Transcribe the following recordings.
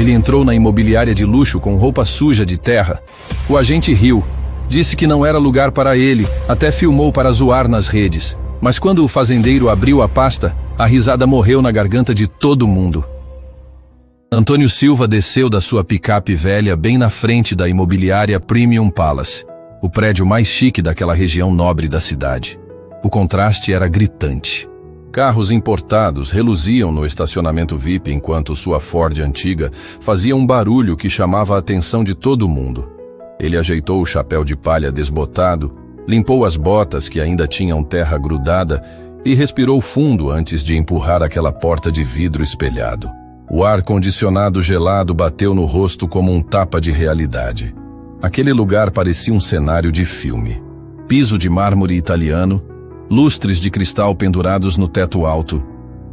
Ele entrou na imobiliária de luxo com roupa suja de terra. O agente riu. Disse que não era lugar para ele, até filmou para zoar nas redes. Mas quando o fazendeiro abriu a pasta, a risada morreu na garganta de todo mundo. Antônio Silva desceu da sua picape velha bem na frente da imobiliária Premium Palace, o prédio mais chique daquela região nobre da cidade. O contraste era gritante. Carros importados reluziam no estacionamento VIP enquanto sua Ford antiga fazia um barulho que chamava a atenção de todo mundo. Ele ajeitou o chapéu de palha desbotado, limpou as botas que ainda tinham terra grudada e respirou fundo antes de empurrar aquela porta de vidro espelhado. O ar-condicionado gelado bateu no rosto como um tapa de realidade. Aquele lugar parecia um cenário de filme. Piso de mármore italiano, lustres de cristal pendurados no teto alto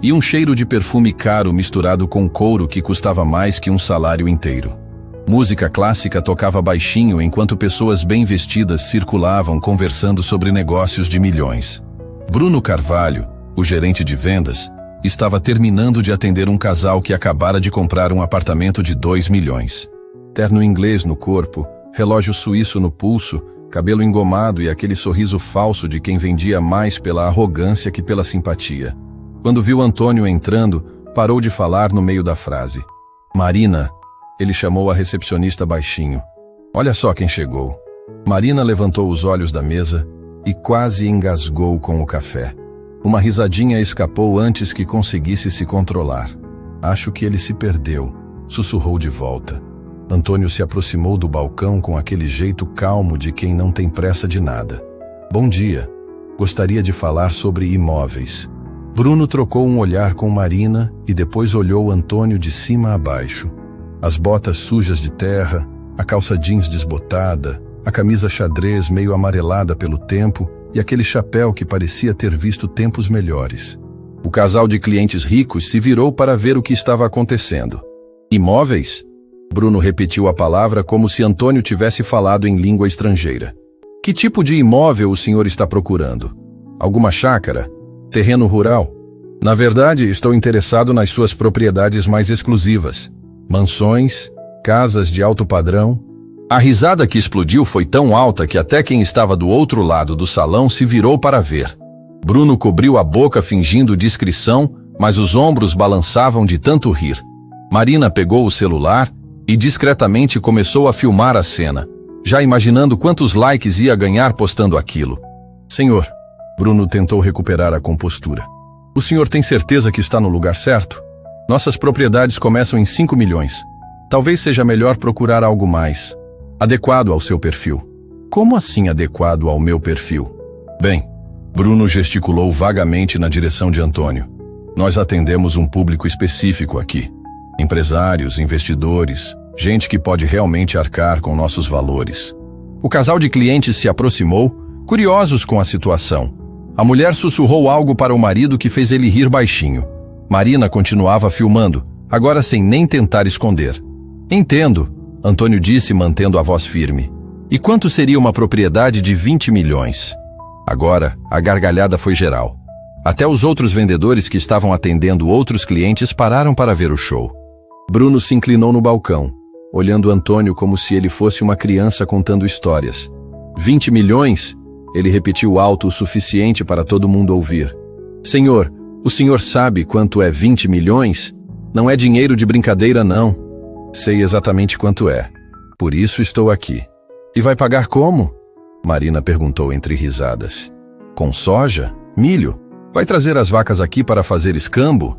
e um cheiro de perfume caro misturado com couro que custava mais que um salário inteiro. Música clássica tocava baixinho enquanto pessoas bem vestidas circulavam conversando sobre negócios de milhões. Bruno Carvalho, o gerente de vendas, estava terminando de atender um casal que acabara de comprar um apartamento de 2 milhões. Terno inglês no corpo, relógio suíço no pulso, cabelo engomado e aquele sorriso falso de quem vendia mais pela arrogância que pela simpatia. Quando viu Antônio entrando, parou de falar no meio da frase. Marina, ele chamou a recepcionista baixinho. Olha só quem chegou. Marina levantou os olhos da mesa e quase engasgou com o café. Uma risadinha escapou antes que conseguisse se controlar. Acho que ele se perdeu, sussurrou de volta. Antônio se aproximou do balcão com aquele jeito calmo de quem não tem pressa de nada. Bom dia. Gostaria de falar sobre imóveis. Bruno trocou um olhar com Marina e depois olhou Antônio de cima a baixo. As botas sujas de terra, a calça jeans desbotada, a camisa xadrez meio amarelada pelo tempo e aquele chapéu que parecia ter visto tempos melhores. O casal de clientes ricos se virou para ver o que estava acontecendo. Imóveis? Bruno repetiu a palavra como se Antônio tivesse falado em língua estrangeira. Que tipo de imóvel o senhor está procurando? Alguma chácara? Terreno rural? Na verdade, estou interessado nas suas propriedades mais exclusivas. Mansões, casas de alto padrão. A risada que explodiu foi tão alta que até quem estava do outro lado do salão se virou para ver. Bruno cobriu a boca fingindo discrição, mas os ombros balançavam de tanto rir. Marina pegou o celular e discretamente começou a filmar a cena, já imaginando quantos likes ia ganhar postando aquilo. Senhor, Bruno tentou recuperar a compostura. O senhor tem certeza que está no lugar certo? Nossas propriedades começam em 5 milhões. Talvez seja melhor procurar algo mais adequado ao seu perfil. Como assim adequado ao meu perfil? Bem, Bruno gesticulou vagamente na direção de Antônio. Nós atendemos um público específico aqui. Empresários, investidores, gente que pode realmente arcar com nossos valores. O casal de clientes se aproximou, curiosos com a situação. A mulher sussurrou algo para o marido que fez ele rir baixinho. Marina continuava filmando, agora sem nem tentar esconder. Entendo, Antônio disse mantendo a voz firme. E quanto seria uma propriedade de 20 milhões? Agora, a gargalhada foi geral. Até os outros vendedores que estavam atendendo outros clientes pararam para ver o show. Bruno se inclinou no balcão, olhando Antônio como se ele fosse uma criança contando histórias. 20 milhões? Ele repetiu alto o suficiente para todo mundo ouvir. Senhor, o senhor sabe quanto é 20 milhões? Não é dinheiro de brincadeira, não. Sei exatamente quanto é. Por isso estou aqui. E vai pagar como? Marina perguntou entre risadas. Com soja? Milho? Vai trazer as vacas aqui para fazer escambo?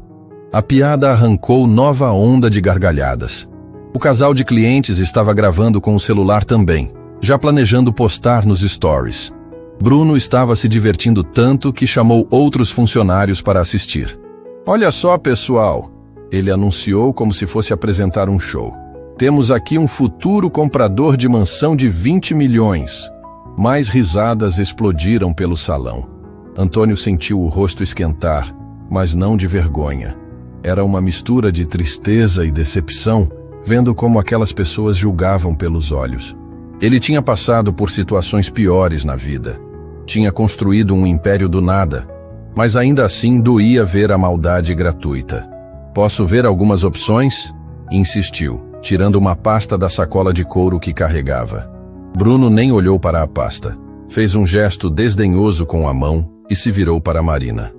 A piada arrancou nova onda de gargalhadas. O casal de clientes estava gravando com o celular também, já planejando postar nos stories. Bruno estava se divertindo tanto que chamou outros funcionários para assistir. Olha só, pessoal, ele anunciou como se fosse apresentar um show. Temos aqui um futuro comprador de mansão de 20 milhões. Mais risadas explodiram pelo salão. Antônio sentiu o rosto esquentar, mas não de vergonha. Era uma mistura de tristeza e decepção, vendo como aquelas pessoas julgavam pelos olhos. Ele tinha passado por situações piores na vida. Tinha construído um império do nada, mas ainda assim doía ver a maldade gratuita. Posso ver algumas opções? Insistiu, tirando uma pasta da sacola de couro que carregava. Bruno nem olhou para a pasta. Fez um gesto desdenhoso com a mão e se virou para Marina.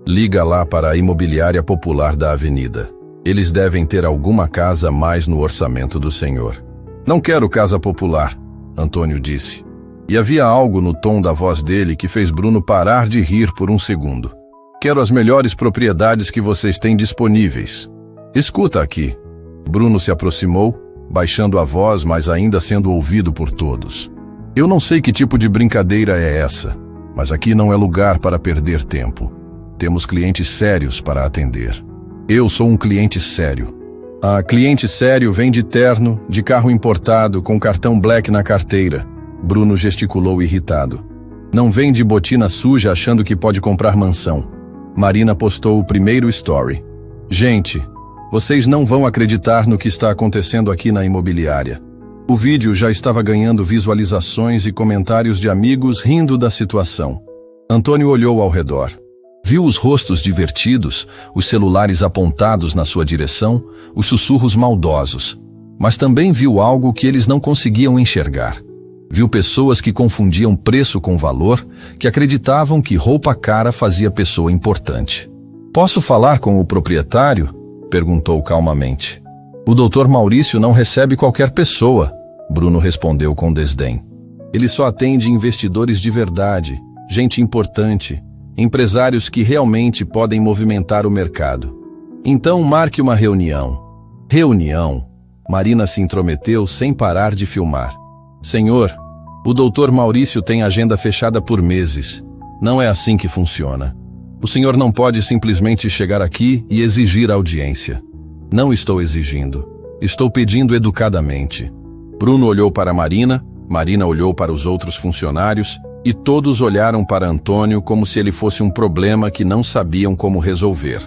Liga lá para a imobiliária popular da avenida. Eles devem ter alguma casa a mais no orçamento do senhor. Não quero casa popular, Antônio disse. E havia algo no tom da voz dele que fez Bruno parar de rir por um segundo. Quero as melhores propriedades que vocês têm disponíveis. Escuta aqui. Bruno se aproximou, baixando a voz, mas ainda sendo ouvido por todos. Eu não sei que tipo de brincadeira é essa, mas aqui não é lugar para perder tempo. Temos clientes sérios para atender. Eu sou um cliente sério. Cliente sério vem de terno, de carro importado, com cartão Black na carteira. Bruno gesticulou irritado. Não vem de botina suja achando que pode comprar mansão. Marina postou o primeiro story. Gente, vocês não vão acreditar no que está acontecendo aqui na imobiliária. O vídeo já estava ganhando visualizações e comentários de amigos rindo da situação. Antônio olhou ao redor. Viu os rostos divertidos, os celulares apontados na sua direção, os sussurros maldosos. Mas também viu algo que eles não conseguiam enxergar. Viu pessoas que confundiam preço com valor, que acreditavam que roupa cara fazia pessoa importante. Posso falar com o proprietário? Perguntou calmamente. O Dr. Maurício não recebe qualquer pessoa, Bruno respondeu com desdém. Ele só atende investidores de verdade, gente importante, empresários que realmente podem movimentar o mercado. Então marque uma reunião. Reunião? Marina se intrometeu sem parar de filmar. Senhor, o Dr. Maurício tem agenda fechada por meses. Não é assim que funciona. O senhor não pode simplesmente chegar aqui e exigir audiência. Não estou exigindo. Estou pedindo educadamente. Bruno olhou para Marina, Marina olhou para os outros funcionários e todos olharam para Antônio como se ele fosse um problema que não sabiam como resolver.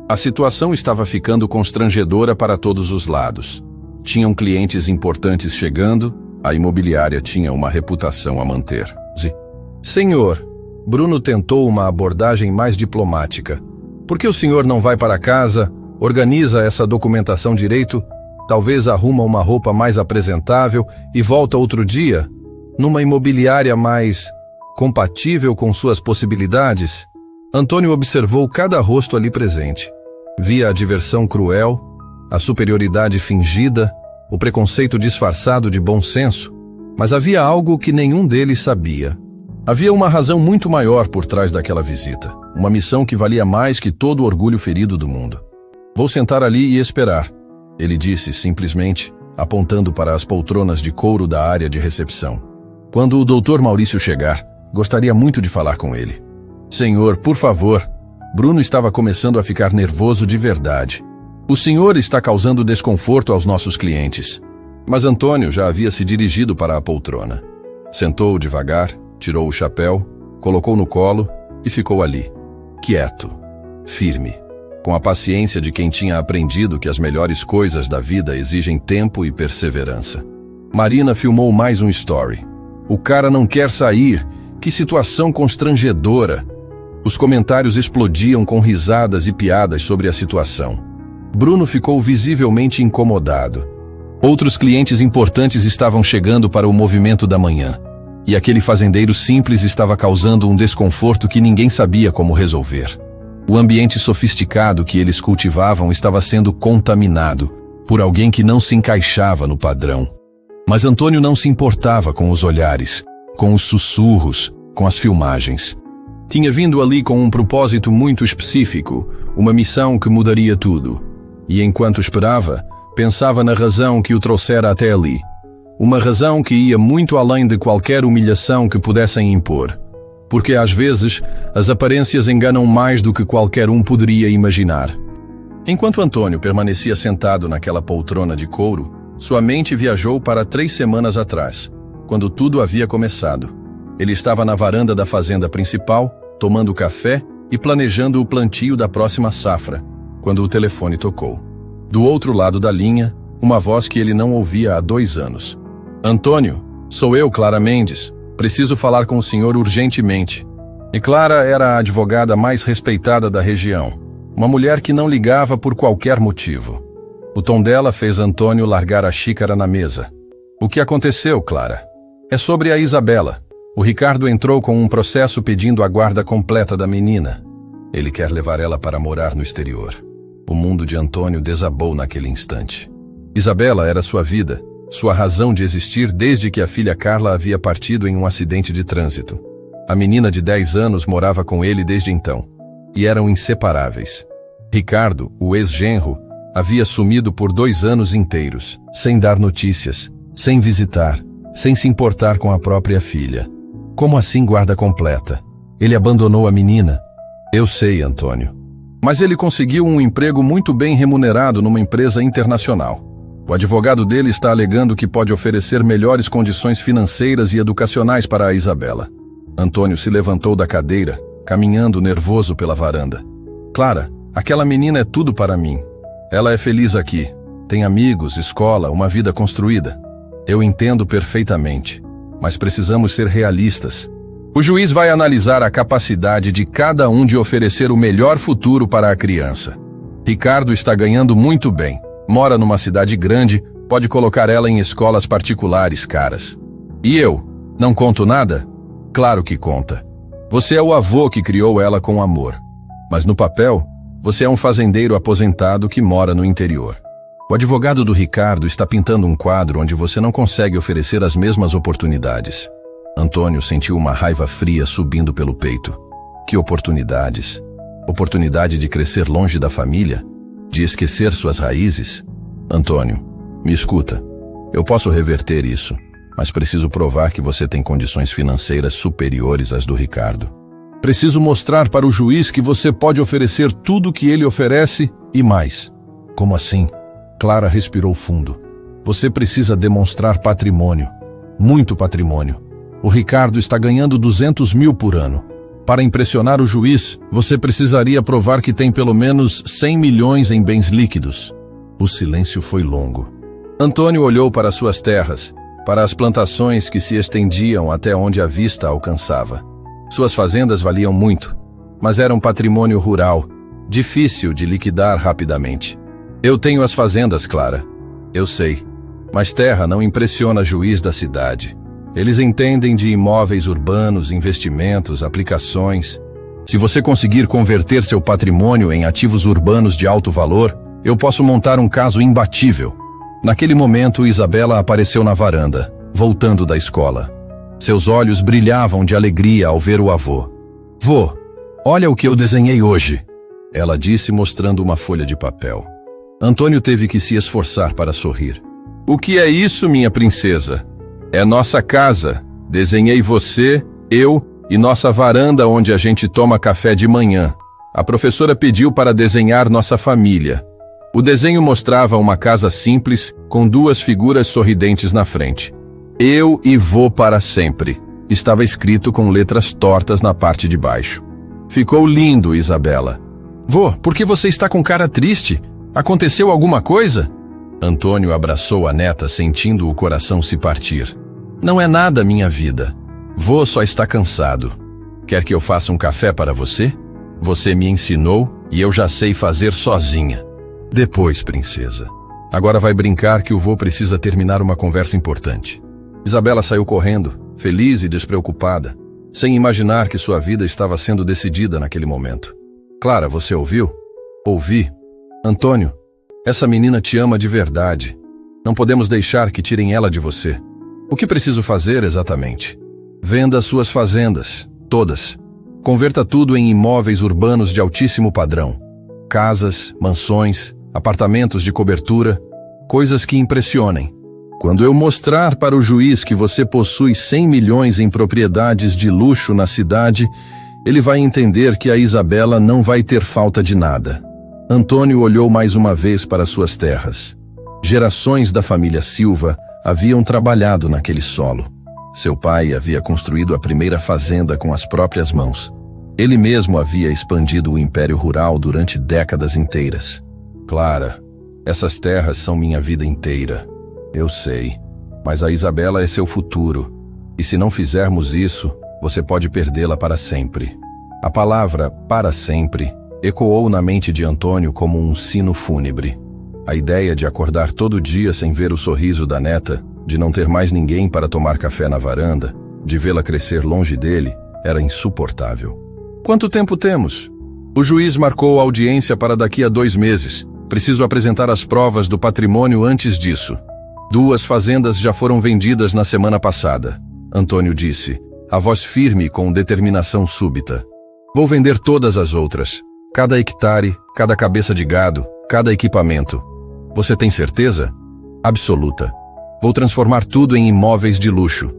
A situação estava ficando constrangedora para todos os lados. Tinham clientes importantes chegando, a imobiliária tinha uma reputação a manter. Senhor, Bruno tentou uma abordagem mais diplomática. Por que o senhor não vai para casa, organiza essa documentação direito, talvez arruma uma roupa mais apresentável e volta outro dia, numa imobiliária mais compatível com suas possibilidades? Antônio observou cada rosto ali presente. Via a diversão cruel, a superioridade fingida, o preconceito disfarçado de bom senso, mas havia algo que nenhum deles sabia. Havia uma razão muito maior por trás daquela visita, uma missão que valia mais que todo o orgulho ferido do mundo. Vou sentar ali e esperar, ele disse simplesmente, apontando para as poltronas de couro da área de recepção. Quando o Dr. Maurício chegar, gostaria muito de falar com ele. Senhor, por favor. Bruno estava começando a ficar nervoso de verdade. O senhor está causando desconforto aos nossos clientes. Mas Antônio já havia se dirigido para a poltrona. Sentou devagar, tirou o chapéu, colocou no colo e ficou ali, quieto, firme, com a paciência de quem tinha aprendido que as melhores coisas da vida exigem tempo e perseverança. Marina filmou mais um story. O cara não quer sair. Que situação constrangedora. Os comentários explodiam com risadas e piadas sobre a situação. Bruno ficou visivelmente incomodado. Outros clientes importantes estavam chegando para o movimento da manhã, e aquele fazendeiro simples estava causando um desconforto que ninguém sabia como resolver. O ambiente sofisticado que eles cultivavam estava sendo contaminado por alguém que não se encaixava no padrão. Mas Antônio não se importava com os olhares, com os sussurros, com as filmagens. Tinha vindo ali com um propósito muito específico, uma missão que mudaria tudo. E enquanto esperava, pensava na razão que o trouxera até ali. Uma razão que ia muito além de qualquer humilhação que pudessem impor. Porque às vezes, as aparências enganam mais do que qualquer um poderia imaginar. Enquanto Antônio permanecia sentado naquela poltrona de couro, sua mente viajou para 3 semanas atrás, quando tudo havia começado. Ele estava na varanda da fazenda principal, tomando café e planejando o plantio da próxima safra, quando o telefone tocou. Do outro lado da linha, uma voz que ele não ouvia há 2 anos. Antônio, sou eu, Clara Mendes. Preciso falar com o senhor urgentemente. E Clara era a advogada mais respeitada da região, uma mulher que não ligava por qualquer motivo. O tom dela fez Antônio largar a xícara na mesa. O que aconteceu, Clara? É sobre a Isabela. O Ricardo entrou com um processo pedindo a guarda completa da menina. Ele quer levar ela para morar no exterior. O mundo de Antônio desabou naquele instante. Isabela era sua vida, sua razão de existir desde que a filha Carla havia partido em um acidente de trânsito. A menina de 10 anos morava com ele desde então, e eram inseparáveis. Ricardo, o ex-genro, havia sumido por 2 anos inteiros, sem dar notícias, sem visitar, sem se importar com a própria filha. Como assim guarda completa? Ele abandonou a menina? Eu sei, Antônio. Mas ele conseguiu um emprego muito bem remunerado numa empresa internacional. O advogado dele está alegando que pode oferecer melhores condições financeiras e educacionais para a Isabela. Antônio se levantou da cadeira, caminhando nervoso pela varanda. Clara, aquela menina é tudo para mim. Ela é feliz aqui. Tem amigos, escola, uma vida construída. Eu entendo perfeitamente, mas precisamos ser realistas. O juiz vai analisar a capacidade de cada um de oferecer o melhor futuro para a criança. Ricardo está ganhando muito bem. Mora numa cidade grande, pode colocar ela em escolas particulares caras. E eu? Não conto nada? Claro que conta. Você é o avô que criou ela com amor. Mas no papel, você é um fazendeiro aposentado que mora no interior. O advogado do Ricardo está pintando um quadro onde você não consegue oferecer as mesmas oportunidades. Antônio sentiu uma raiva fria subindo pelo peito. Que oportunidades? Oportunidade de crescer longe da família? De esquecer suas raízes? Antônio, me escuta. Eu posso reverter isso, mas preciso provar que você tem condições financeiras superiores às do Ricardo. Preciso mostrar para o juiz que você pode oferecer tudo o que ele oferece e mais. Como assim? Clara respirou fundo. Você precisa demonstrar patrimônio. Muito patrimônio. O Ricardo está ganhando 200 mil por ano. Para impressionar o juiz, você precisaria provar que tem pelo menos 100 milhões em bens líquidos. O silêncio foi longo. Antônio olhou para suas terras, para as plantações que se estendiam até onde a vista alcançava. Suas fazendas valiam muito, mas eram patrimônio rural, difícil de liquidar rapidamente. Eu tenho as fazendas, Clara. Eu sei. Mas terra não impressiona juiz da cidade. Eles entendem de imóveis urbanos, investimentos, aplicações. Se você conseguir converter seu patrimônio em ativos urbanos de alto valor, eu posso montar um caso imbatível. Naquele momento, Isabela apareceu na varanda, voltando da escola. Seus olhos brilhavam de alegria ao ver o avô. Vô, olha o que eu desenhei hoje, ela disse mostrando uma folha de papel. Antônio teve que se esforçar para sorrir. O que é isso, minha princesa? É nossa casa. Desenhei você, eu e nossa varanda onde a gente toma café de manhã. A professora pediu para desenhar nossa família. O desenho mostrava uma casa simples com 2 figuras sorridentes na frente. Eu e vô para sempre. Estava escrito com letras tortas na parte de baixo. Ficou lindo, Isabela. Vô, por que você está com cara triste? Aconteceu alguma coisa? Antônio abraçou a neta sentindo o coração se partir. Não é nada, minha vida. Vô só está cansado. Quer que eu faça um café para você? Você me ensinou e eu já sei fazer sozinha. Depois, princesa. Agora vai brincar que o vô precisa terminar uma conversa importante. Isabela saiu correndo, feliz e despreocupada, sem imaginar que sua vida estava sendo decidida naquele momento. Clara, você ouviu? Ouvi. Antônio, essa menina te ama de verdade. Não podemos deixar que tirem ela de você. O que preciso fazer exatamente? Venda suas fazendas, todas. Converta tudo em imóveis urbanos de altíssimo padrão. Casas, mansões, apartamentos de cobertura, coisas que impressionem. Quando eu mostrar para o juiz que você possui 100 milhões em propriedades de luxo na cidade, ele vai entender que a Isabela não vai ter falta de nada. Antônio olhou mais uma vez para suas terras. Gerações da família Silva haviam trabalhado naquele solo. Seu pai havia construído a primeira fazenda com as próprias mãos. Ele mesmo havia expandido o império rural durante décadas inteiras. Clara, essas terras são minha vida inteira. Eu sei, mas a Isabela é seu futuro. E se não fizermos isso, você pode perdê-la para sempre. A palavra para sempre ecoou na mente de Antônio como um sino fúnebre. A ideia de acordar todo dia sem ver o sorriso da neta, de não ter mais ninguém para tomar café na varanda, de vê-la crescer longe dele, era insuportável. Quanto tempo temos? O juiz marcou a audiência para daqui a 2 meses. Preciso apresentar as provas do patrimônio antes disso. 2 fazendas já foram vendidas na semana passada, Antônio disse, a voz firme com determinação súbita. Vou vender todas as outras. Cada hectare, cada cabeça de gado, cada equipamento. Você tem certeza? Absoluta. Vou transformar tudo em imóveis de luxo.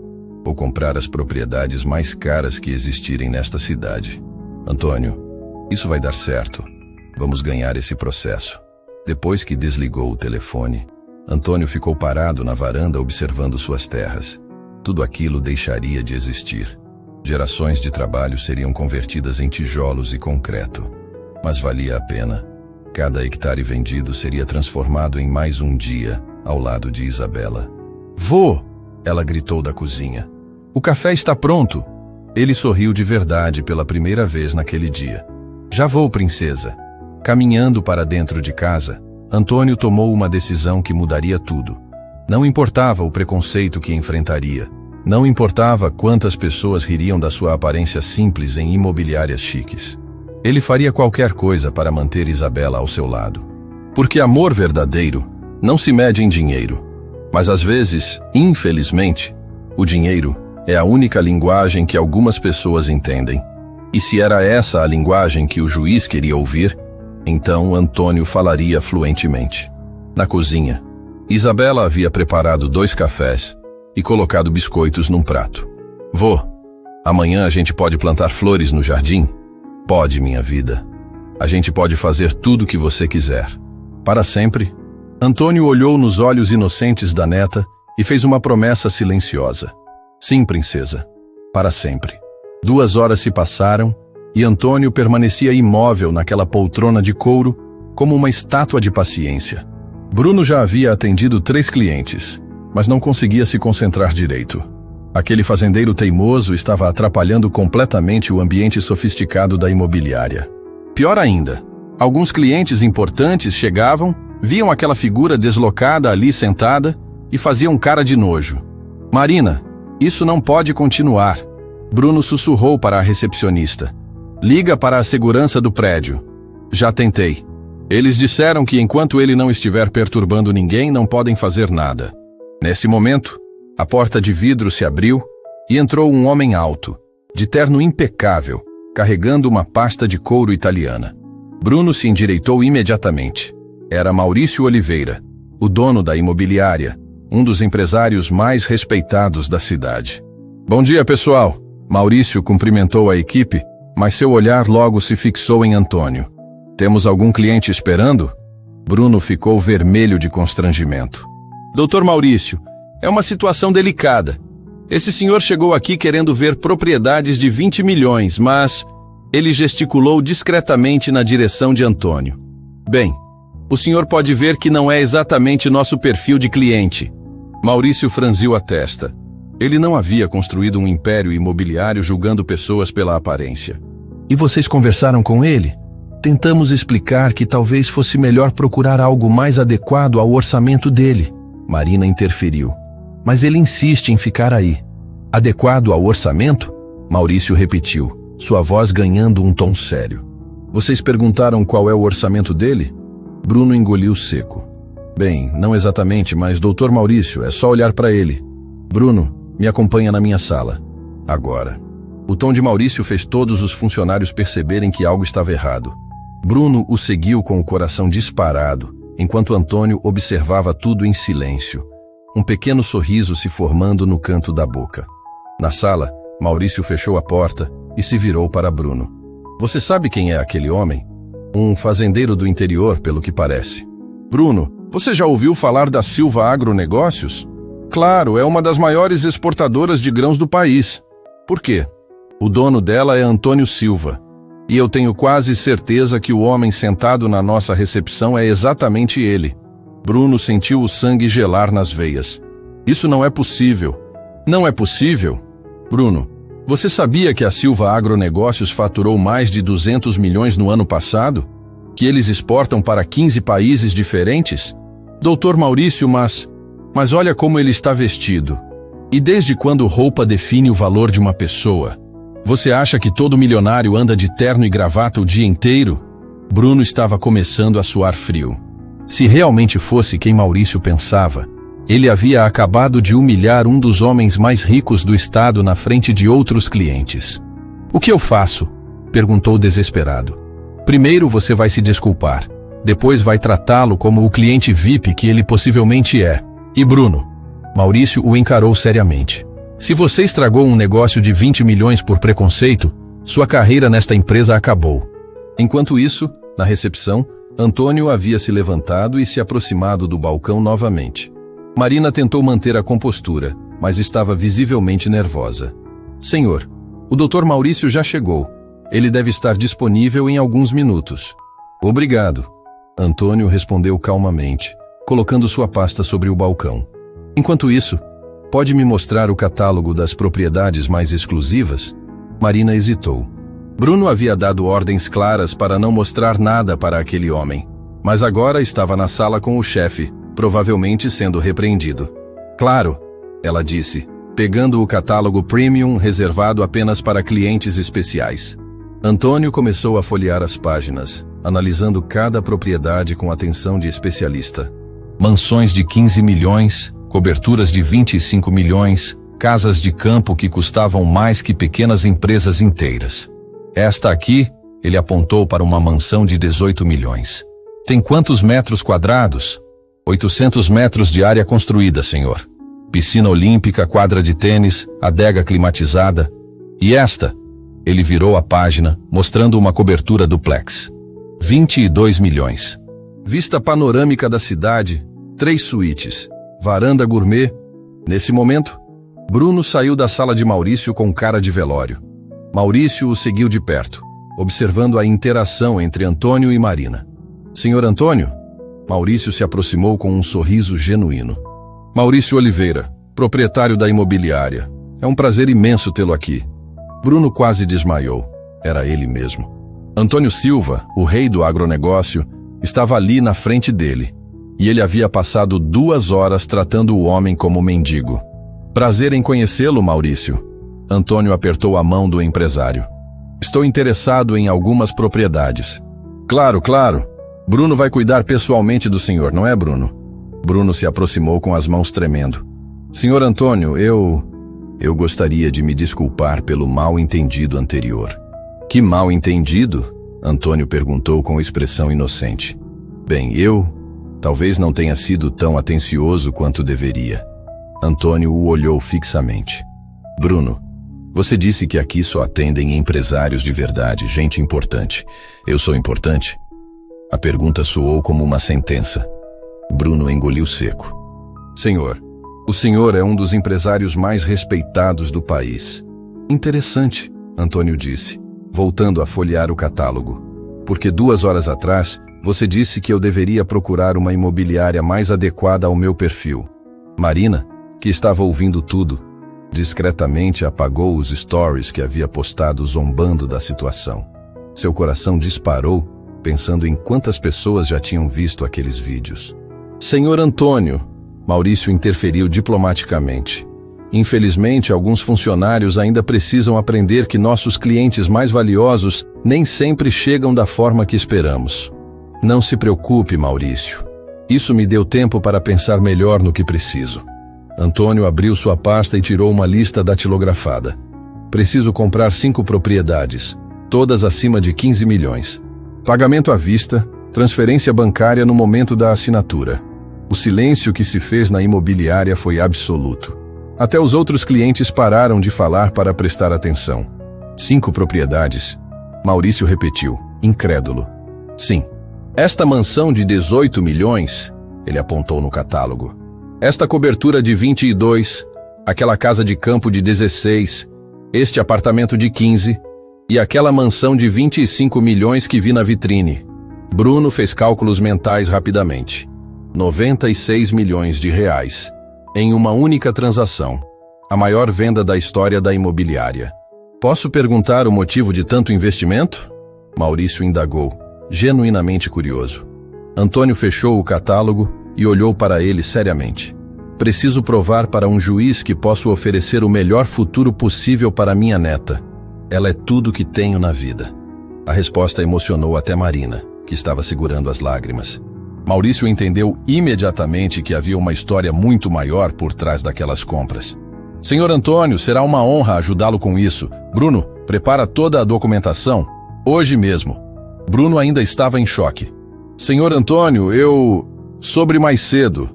Vou comprar as propriedades mais caras que existirem nesta cidade. Antônio, isso vai dar certo. Vamos ganhar esse processo. Depois que desligou o telefone, Antônio ficou parado na varanda observando suas terras. Tudo aquilo deixaria de existir. Gerações de trabalho seriam convertidas em tijolos e concreto. Mas valia a pena. Cada hectare vendido seria transformado em mais um dia ao lado de Isabela. Vô! Ela gritou da cozinha. O café está pronto. Ele sorriu de verdade pela primeira vez naquele dia. Já vou, princesa. Caminhando para dentro de casa, Antônio tomou uma decisão que mudaria tudo. Não importava o preconceito que enfrentaria. Não importava quantas pessoas ririam da sua aparência simples em imobiliárias chiques. Ele faria qualquer coisa para manter Isabela ao seu lado. Porque amor verdadeiro não se mede em dinheiro. Mas às vezes, infelizmente, o dinheiro é a única linguagem que algumas pessoas entendem. E se era essa a linguagem que o juiz queria ouvir, então Antônio falaria fluentemente. Na cozinha, Isabela havia preparado 2 cafés e colocado biscoitos num prato. Vô, amanhã a gente pode plantar flores no jardim? Pode, minha vida. A gente pode fazer tudo o que você quiser. Para sempre? Antônio olhou nos olhos inocentes da neta e fez uma promessa silenciosa. Sim, princesa. Para sempre. 2 horas se passaram e Antônio permanecia imóvel naquela poltrona de couro como uma estátua de paciência. Bruno já havia atendido 3 clientes, mas não conseguia se concentrar direito. Aquele fazendeiro teimoso estava atrapalhando completamente o ambiente sofisticado da imobiliária. Pior ainda, alguns clientes importantes chegavam, viam aquela figura deslocada ali sentada e faziam cara de nojo. Marina, isso não pode continuar. Bruno sussurrou para a recepcionista. Liga para a segurança do prédio. Já tentei. Eles disseram que enquanto ele não estiver perturbando ninguém, não podem fazer nada. Nesse momento, a porta de vidro se abriu e entrou um homem alto, de terno impecável, carregando uma pasta de couro italiana. Bruno se endireitou imediatamente. Era Maurício Oliveira, o dono da imobiliária, um dos empresários mais respeitados da cidade. Bom dia, pessoal. Maurício cumprimentou a equipe, mas seu olhar logo se fixou em Antônio. Temos algum cliente esperando? Bruno ficou vermelho de constrangimento. Doutor Maurício, é uma situação delicada. Esse senhor chegou aqui querendo ver propriedades de 20 milhões, mas ele gesticulou discretamente na direção de Antônio. Bem, o senhor pode ver que não é exatamente nosso perfil de cliente. Maurício franziu a testa. Ele não havia construído um império imobiliário julgando pessoas pela aparência. E vocês conversaram com ele? Tentamos explicar que talvez fosse melhor procurar algo mais adequado ao orçamento dele. Marina interferiu. Mas ele insiste em ficar aí. Adequado ao orçamento? Maurício repetiu, sua voz ganhando um tom sério. Vocês perguntaram qual é o orçamento dele? Bruno engoliu seco. Bem, não exatamente, mas doutor Maurício, é só olhar para ele. Bruno, me acompanha na minha sala. Agora. O tom de Maurício fez todos os funcionários perceberem que algo estava errado. Bruno o seguiu com o coração disparado, enquanto Antônio observava tudo em silêncio. Um pequeno sorriso se formando no canto da boca. Na sala, Maurício fechou a porta e se virou para Bruno. Você sabe quem é aquele homem? Um fazendeiro do interior, pelo que parece. Bruno, você já ouviu falar da Silva Agronegócios? Claro, é uma das maiores exportadoras de grãos do país. Por quê? O dono dela é Antônio Silva. E eu tenho quase certeza que o homem sentado na nossa recepção é exatamente ele. Bruno sentiu o sangue gelar nas veias. Isso não é possível. Não é possível? Bruno, você sabia que a Silva Agronegócios faturou mais de 200 milhões no ano passado? Que eles exportam para 15 países diferentes? Doutor Maurício, mas olha como ele está vestido. E desde quando roupa define o valor de uma pessoa? Você acha que todo milionário anda de terno e gravata o dia inteiro? Bruno estava começando a suar frio. Se realmente fosse quem Maurício pensava, ele havia acabado de humilhar um dos homens mais ricos do estado na frente de outros clientes. O que eu faço? Perguntou desesperado. Primeiro você vai se desculpar. Depois vai tratá-lo como o cliente VIP que ele possivelmente é. E Bruno? Maurício o encarou seriamente. Se você estragou um negócio de 20 milhões por preconceito, sua carreira nesta empresa acabou. Enquanto isso, na recepção, Antônio havia se levantado e se aproximado do balcão novamente. Marina tentou manter a compostura, mas estava visivelmente nervosa. Senhor, o Dr. Maurício já chegou. Ele deve estar disponível em alguns minutos. Obrigado. Antônio respondeu calmamente, colocando sua pasta sobre o balcão. Enquanto isso, pode me mostrar o catálogo das propriedades mais exclusivas? Marina hesitou. Bruno havia dado ordens claras para não mostrar nada para aquele homem, mas agora estava na sala com o chefe, provavelmente sendo repreendido. Claro, ela disse, pegando o catálogo premium reservado apenas para clientes especiais. Antônio começou a folhear as páginas, analisando cada propriedade com atenção de especialista. Mansões de 15 milhões, coberturas de 25 milhões, casas de campo que custavam mais que pequenas empresas inteiras. Esta aqui, ele apontou para uma mansão de 18 milhões. Tem quantos metros quadrados? 800 metros de área construída, senhor. Piscina olímpica, quadra de tênis, adega climatizada. E esta? Ele virou a página, mostrando uma cobertura duplex. 22 milhões. Vista panorâmica da cidade, 3 suítes, varanda gourmet. Nesse momento, Bruno saiu da sala de Maurício com cara de velório. Maurício o seguiu de perto, observando a interação entre Antônio e Marina. Senhor Antônio? Maurício se aproximou com um sorriso genuíno. Maurício Oliveira, proprietário da imobiliária. É um prazer imenso tê-lo aqui. Bruno quase desmaiou. Era ele mesmo. Antônio Silva, o rei do agronegócio, estava ali na frente dele. E ele havia passado 2 horas tratando o homem como mendigo. Prazer em conhecê-lo, Maurício. Antônio apertou a mão do empresário. Estou interessado em algumas propriedades. Claro, claro. Bruno vai cuidar pessoalmente do senhor, não é, Bruno? Bruno se aproximou com as mãos tremendo. Senhor Antônio, eu gostaria de me desculpar pelo mal-entendido anterior. Que mal-entendido? Antônio perguntou com expressão inocente. Bem, talvez não tenha sido tão atencioso quanto deveria. Antônio o olhou fixamente. Bruno, você disse que aqui só atendem empresários de verdade, gente importante. Eu sou importante? A pergunta soou como uma sentença. Bruno engoliu seco. Senhor, o senhor é um dos empresários mais respeitados do país. Interessante, Antônio disse, voltando a folhear o catálogo. Porque 2 horas atrás, você disse que eu deveria procurar uma imobiliária mais adequada ao meu perfil. Marina, que estava ouvindo tudo, discretamente apagou os stories que havia postado zombando da situação. Seu coração disparou, pensando em quantas pessoas já tinham visto aqueles vídeos. Senhor Antônio, Maurício interferiu diplomaticamente. Infelizmente, alguns funcionários ainda precisam aprender que nossos clientes mais valiosos nem sempre chegam da forma que esperamos. Não se preocupe, Maurício. Isso me deu tempo para pensar melhor no que preciso. Antônio abriu sua pasta e tirou uma lista datilografada. Preciso comprar 5 propriedades, todas acima de 15 milhões. Pagamento à vista, transferência bancária no momento da assinatura. O silêncio que se fez na imobiliária foi absoluto. Até os outros clientes pararam de falar para prestar atenção. 5 propriedades. Maurício repetiu, incrédulo. Sim. Esta mansão de 18 milhões, ele apontou no catálogo. Esta cobertura de 22, aquela casa de campo de 16, este apartamento de 15 e aquela mansão de 25 milhões que vi na vitrine. Bruno fez cálculos mentais rapidamente. 96 milhões de reais. Em uma única transação. A maior venda da história da imobiliária. Posso perguntar o motivo de tanto investimento? Maurício indagou. genuinamente curioso. Antônio fechou o catálogo e olhou para ele seriamente. Preciso provar para um juiz que posso oferecer o melhor futuro possível para minha neta. Ela é tudo que tenho na vida. A resposta emocionou até Marina, que estava segurando as lágrimas. Maurício entendeu imediatamente que havia uma história muito maior por trás daquelas compras. Senhor Antônio, será uma honra ajudá-lo com isso. Bruno, prepara toda a documentação. Hoje mesmo. Bruno ainda estava em choque. Senhor Antônio, eu... Sobre mais cedo.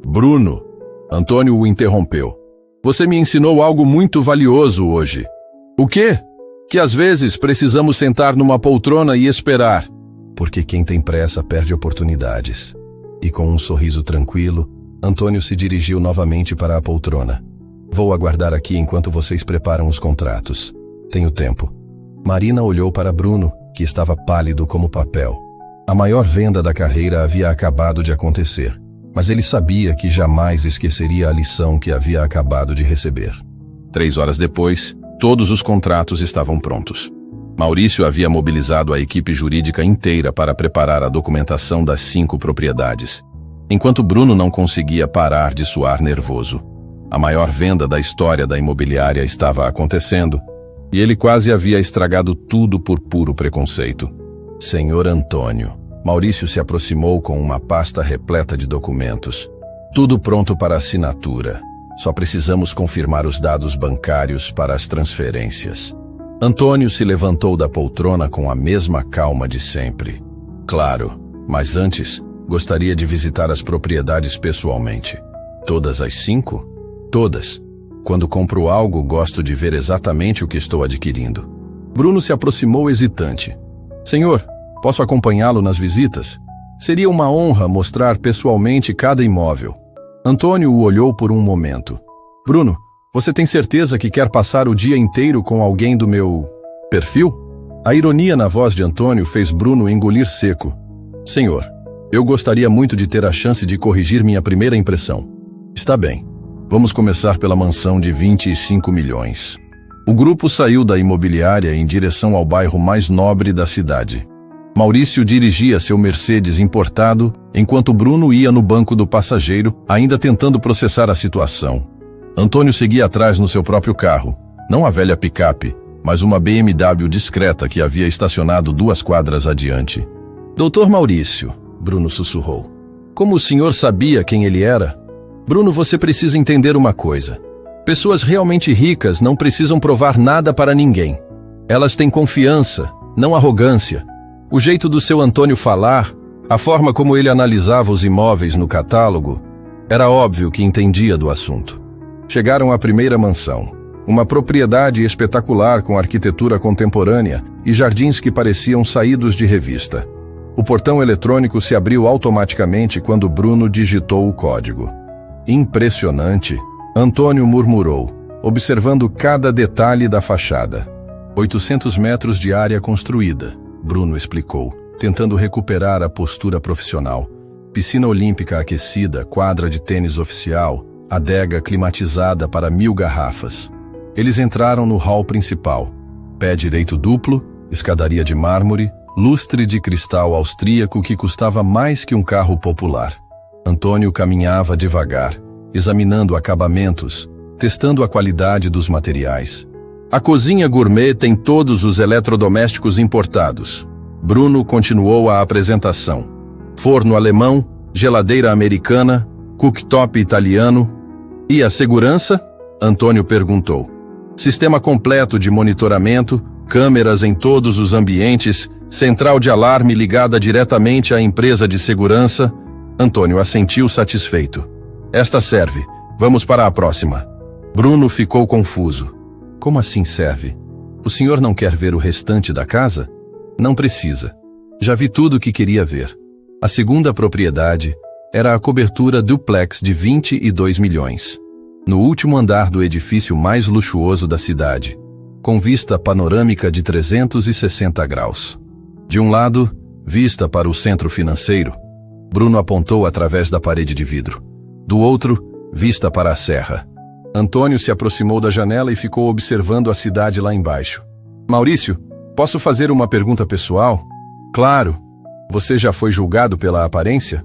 Bruno. Antônio o interrompeu. Você me ensinou algo muito valioso hoje. O quê? Que às vezes precisamos sentar numa poltrona e esperar. Porque quem tem pressa perde oportunidades. E com um sorriso tranquilo, Antônio se dirigiu novamente para a poltrona. Vou aguardar aqui enquanto vocês preparam os contratos. Tenho tempo. Marina olhou para Bruno, que estava pálido como papel. A maior venda da carreira havia acabado de acontecer, mas ele sabia que jamais esqueceria a lição que havia acabado de receber. 3 horas depois, todos os contratos estavam prontos. Maurício havia mobilizado a equipe jurídica inteira para preparar a documentação das 5 propriedades, enquanto Bruno não conseguia parar de suar nervoso. A maior venda da história da imobiliária estava acontecendo, e ele quase havia estragado tudo por puro preconceito. Senhor Antônio, Maurício se aproximou com uma pasta repleta de documentos. Tudo pronto para assinatura. Só precisamos confirmar os dados bancários para as transferências. Antônio se levantou da poltrona com a mesma calma de sempre. Claro, mas antes, gostaria de visitar as propriedades pessoalmente. Todas as 5? Todas. Quando compro algo, gosto de ver exatamente o que estou adquirindo. Bruno se aproximou hesitante. Senhor, posso acompanhá-lo nas visitas? Seria uma honra mostrar pessoalmente cada imóvel. Antônio o olhou por um momento. Bruno, você tem certeza que quer passar o dia inteiro com alguém do meu perfil? A ironia na voz de Antônio fez Bruno engolir seco. Senhor, eu gostaria muito de ter a chance de corrigir minha primeira impressão. Está bem. Vamos começar pela mansão de 25 milhões. O grupo saiu da imobiliária em direção ao bairro mais nobre da cidade. Maurício dirigia seu Mercedes importado, enquanto Bruno ia no banco do passageiro, ainda tentando processar a situação. Antônio seguia atrás no seu próprio carro, não a velha picape, mas uma BMW discreta que havia estacionado 2 quadras adiante. Doutor Maurício, Bruno sussurrou. Como o senhor sabia quem ele era? Bruno, você precisa entender uma coisa. Pessoas realmente ricas não precisam provar nada para ninguém. Elas têm confiança, não arrogância. O jeito do seu Antônio falar, a forma como ele analisava os imóveis no catálogo, era óbvio que entendia do assunto. Chegaram à primeira mansão, uma propriedade espetacular com arquitetura contemporânea e jardins que pareciam saídos de revista. O portão eletrônico se abriu automaticamente quando Bruno digitou o código. Impressionante, Antônio murmurou, observando cada detalhe da fachada. 800 metros de área construída, Bruno explicou, tentando recuperar a postura profissional. Piscina olímpica aquecida, quadra de tênis oficial, adega climatizada para 1000 garrafas. Eles entraram no hall principal. Pé direito duplo, escadaria de mármore, lustre de cristal austríaco que custava mais que um carro popular. Antônio caminhava devagar, examinando acabamentos, testando a qualidade dos materiais. A cozinha gourmet tem todos os eletrodomésticos importados. Bruno continuou a apresentação. Forno alemão, geladeira americana, cooktop italiano. E a segurança? Antônio perguntou. Sistema completo de monitoramento, câmeras em todos os ambientes, central de alarme ligada diretamente à empresa de segurança. Antônio assentiu satisfeito. Esta serve. Vamos para a próxima. Bruno ficou confuso. Como assim serve? O senhor não quer ver o restante da casa? Não precisa. Já vi tudo o que queria ver. A segunda propriedade era a cobertura duplex de 22 milhões. No último andar do edifício mais luxuoso da cidade, com vista panorâmica de 360 graus. De um lado, vista para o centro financeiro. Bruno apontou através da parede de vidro. Do outro, vista para a serra. Antônio se aproximou da janela e ficou observando a cidade lá embaixo. Maurício, posso fazer uma pergunta pessoal? Claro. Você já foi julgado pela aparência?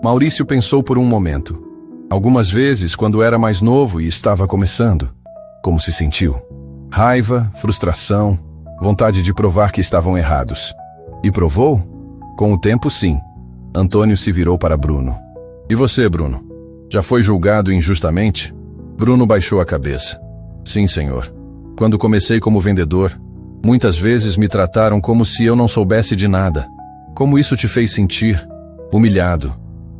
Maurício pensou por um momento. Algumas vezes, quando era mais novo e estava começando. Como se sentiu? Raiva, frustração, vontade de provar que estavam errados. E provou? Com o tempo, sim. Antônio se virou para Bruno. E você, Bruno? Já foi julgado injustamente? Bruno baixou a cabeça. Sim, senhor. Quando comecei como vendedor, muitas vezes me trataram como se eu não soubesse de nada. Como isso te fez sentir? Humilhado.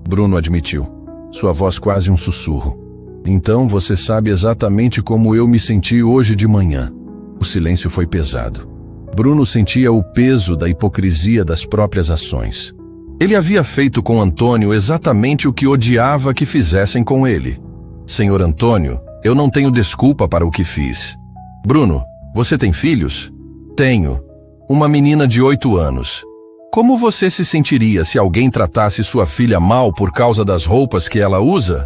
Bruno admitiu, sua voz quase um sussurro. Então você sabe exatamente como eu me senti hoje de manhã. O silêncio foi pesado. Bruno sentia o peso da hipocrisia das próprias ações. Ele havia feito com Antônio exatamente o que odiava que fizessem com ele. Senhor Antônio, eu não tenho desculpa para o que fiz. Bruno, você tem filhos? Tenho. Uma menina de 8 anos. Como você se sentiria se alguém tratasse sua filha mal por causa das roupas que ela usa?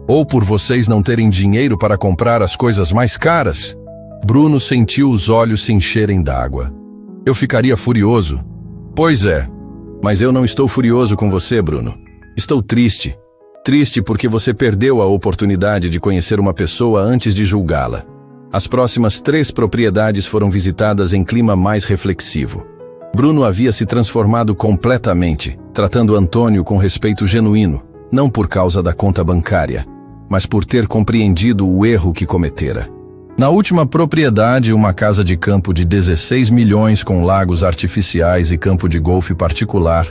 Ou por vocês não terem dinheiro para comprar as coisas mais caras? Bruno sentiu os olhos se encherem d'água. Eu ficaria furioso. Pois é, mas eu não estou furioso com você, Bruno. Estou triste. Triste porque você perdeu a oportunidade de conhecer uma pessoa antes de julgá-la. As próximas 3 propriedades foram visitadas em clima mais reflexivo. Bruno havia se transformado completamente, tratando Antônio com respeito genuíno, não por causa da conta bancária, mas por ter compreendido o erro que cometera. Na última propriedade, uma casa de campo de 16 milhões com lagos artificiais e campo de golfe particular,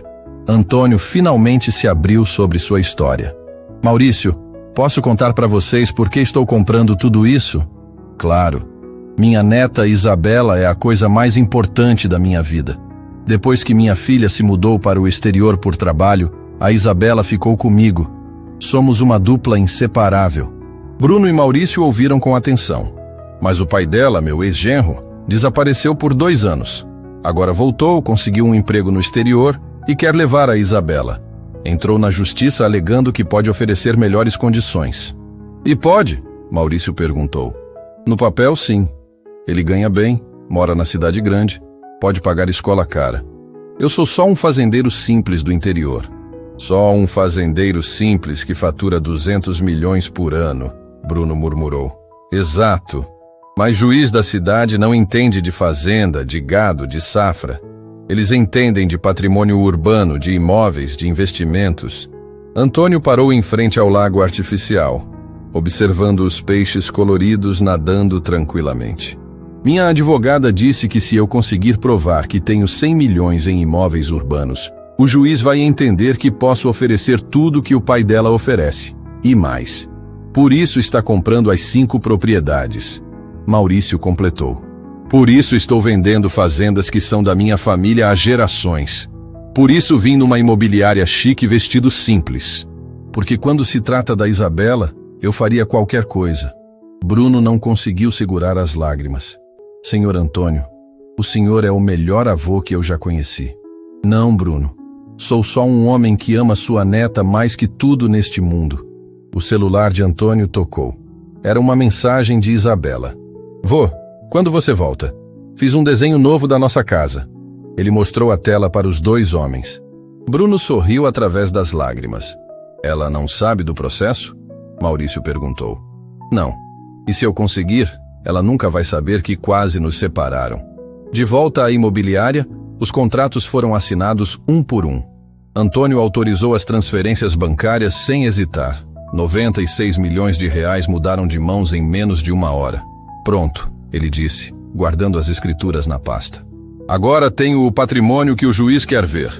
Antônio finalmente se abriu sobre sua história. Maurício, posso contar para vocês por que estou comprando tudo isso? Claro. Minha neta Isabela é a coisa mais importante da minha vida. Depois que minha filha se mudou para o exterior por trabalho, a Isabela ficou comigo. Somos uma dupla inseparável. Bruno e Maurício ouviram com atenção. Mas o pai dela, meu ex-genro, desapareceu por 2 anos. Agora voltou, conseguiu um emprego no exterior e quer levar a Isabela. Entrou na justiça alegando que pode oferecer melhores condições. E pode? Maurício perguntou. No papel, sim. Ele ganha bem, mora na cidade grande, pode pagar escola cara. Eu sou só um fazendeiro simples do interior. Só um fazendeiro simples que fatura 200 milhões por ano, Bruno murmurou. Exato. Mas juiz da cidade não entende de fazenda, de gado, de safra. Eles entendem de patrimônio urbano, de imóveis, de investimentos. Antônio parou em frente ao lago artificial, observando os peixes coloridos nadando tranquilamente. Minha advogada disse que se eu conseguir provar que tenho 100 milhões em imóveis urbanos, o juiz vai entender que posso oferecer tudo que o pai dela oferece, e mais. Por isso está comprando as 5 propriedades. Maurício completou. Por isso estou vendendo fazendas que são da minha família há gerações. Por isso vim numa imobiliária chique vestido simples. Porque quando se trata da Isabela, eu faria qualquer coisa. Bruno não conseguiu segurar as lágrimas. Senhor Antônio, o senhor é o melhor avô que eu já conheci. Não, Bruno. Sou só um homem que ama sua neta mais que tudo neste mundo. O celular de Antônio tocou. Era uma mensagem de Isabela. Vô, quando você volta? Fiz um desenho novo da nossa casa. Ele mostrou a tela para os 2 homens. Bruno sorriu através das lágrimas. Ela não sabe do processo? Maurício perguntou. Não. E se eu conseguir, ela nunca vai saber que quase nos separaram. De volta à imobiliária, os contratos foram assinados um por um. Antônio autorizou as transferências bancárias sem hesitar. 96 milhões de reais mudaram de mãos em menos de 1 hora. Pronto, ele disse, guardando as escrituras na pasta. Agora tenho o patrimônio que o juiz quer ver.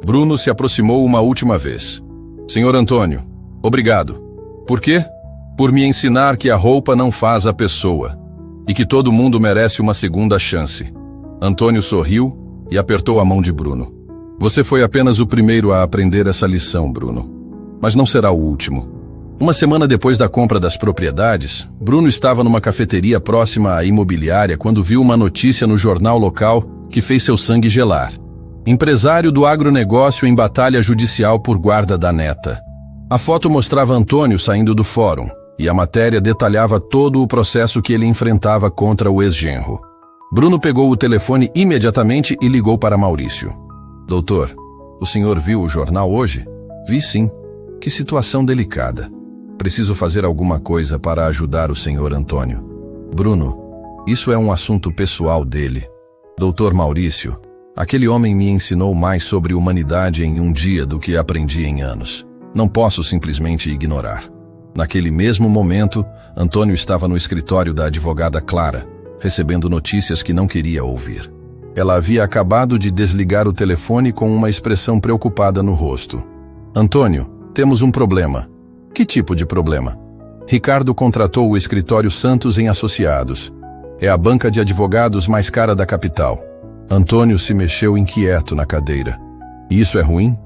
Bruno se aproximou uma última vez. Senhor Antônio, obrigado. Por quê? Por me ensinar que a roupa não faz a pessoa e que todo mundo merece uma segunda chance. Antônio sorriu e apertou a mão de Bruno. Você foi apenas o primeiro a aprender essa lição, Bruno. Mas não será o último. Uma semana depois da compra das propriedades, Bruno estava numa cafeteria próxima à imobiliária quando viu uma notícia no jornal local que fez seu sangue gelar. Empresário do agronegócio em batalha judicial por guarda da neta. A foto mostrava Antônio saindo do fórum, e a matéria detalhava todo o processo que ele enfrentava contra o ex-genro. Bruno pegou o telefone imediatamente e ligou para Maurício. Doutor, O senhor viu o jornal hoje? Vi sim. Que situação delicada. Preciso fazer alguma coisa para ajudar o senhor Antônio. Bruno, isso é um assunto pessoal dele. Doutor Maurício, aquele homem me ensinou mais sobre humanidade em um dia do que aprendi em anos. Não posso simplesmente ignorar. Naquele mesmo momento, Antônio estava no escritório da advogada Clara, recebendo notícias que não queria ouvir. Ela havia acabado de desligar o telefone com uma expressão preocupada no rosto. Antônio, temos um problema. Que tipo de problema? Ricardo contratou o escritório Santos em Associados. É a banca de advogados mais cara da capital. Antônio se mexeu inquieto na cadeira. Isso é ruim?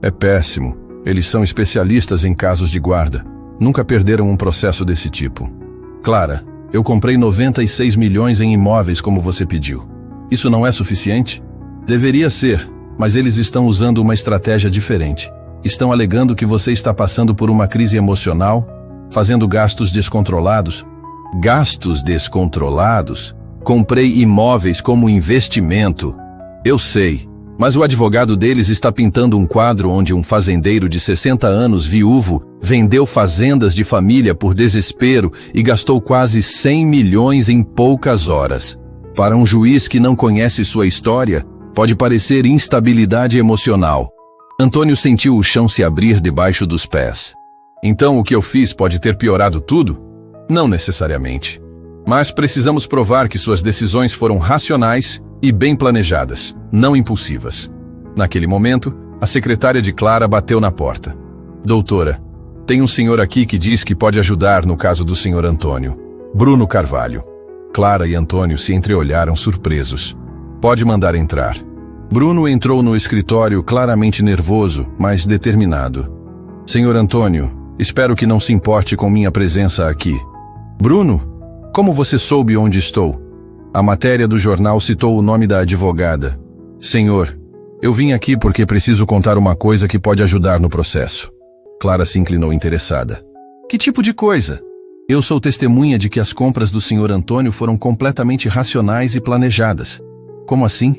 É péssimo. Eles são especialistas em casos de guarda. Nunca perderam um processo desse tipo. Clara, eu comprei 96 milhões em imóveis como você pediu. Isso não é suficiente? Deveria ser, mas eles estão usando uma estratégia diferente. Estão alegando que você está passando por uma crise emocional, fazendo gastos descontrolados. Gastos descontrolados? Comprei imóveis como investimento. Eu sei, mas o advogado deles está pintando um quadro onde um fazendeiro de 60 anos, viúvo, vendeu fazendas de família por desespero e gastou quase 100 milhões em poucas horas. Para um juiz que não conhece sua história, pode parecer instabilidade emocional. Antônio sentiu o chão se abrir debaixo dos pés. Então o que eu fiz pode ter piorado tudo? Não necessariamente. Mas precisamos provar que suas decisões foram racionais e bem planejadas, não impulsivas. Naquele momento, a secretária de Clara bateu na porta. Doutora, tem um senhor aqui que diz que pode ajudar no caso do senhor Antônio. Bruno Carvalho. Clara e Antônio se entreolharam surpresos. Pode mandar entrar. Bruno entrou no escritório claramente nervoso, mas determinado. Senhor Antônio, espero que não se importe com minha presença aqui. Bruno, como você soube onde estou? A matéria do jornal citou o nome da advogada. Senhor, eu vim aqui porque preciso contar uma coisa que pode ajudar no processo. Clara se inclinou interessada. Que tipo de coisa? Eu sou testemunha de que as compras do senhor Antônio foram completamente racionais e planejadas. Como assim?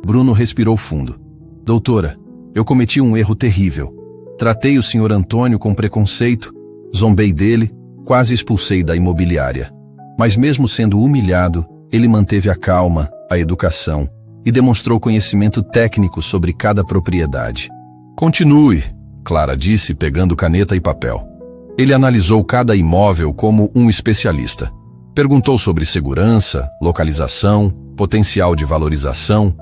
Bruno respirou fundo. Doutora, eu cometi um erro terrível. Tratei o senhor Antônio com preconceito, zombei dele, quase expulsei da imobiliária. Mas mesmo sendo humilhado, ele manteve a calma, a educação e demonstrou conhecimento técnico sobre cada propriedade. Continue, Clara disse, pegando caneta e papel. Ele analisou cada imóvel como um especialista. Perguntou sobre segurança, localização, potencial de valorização.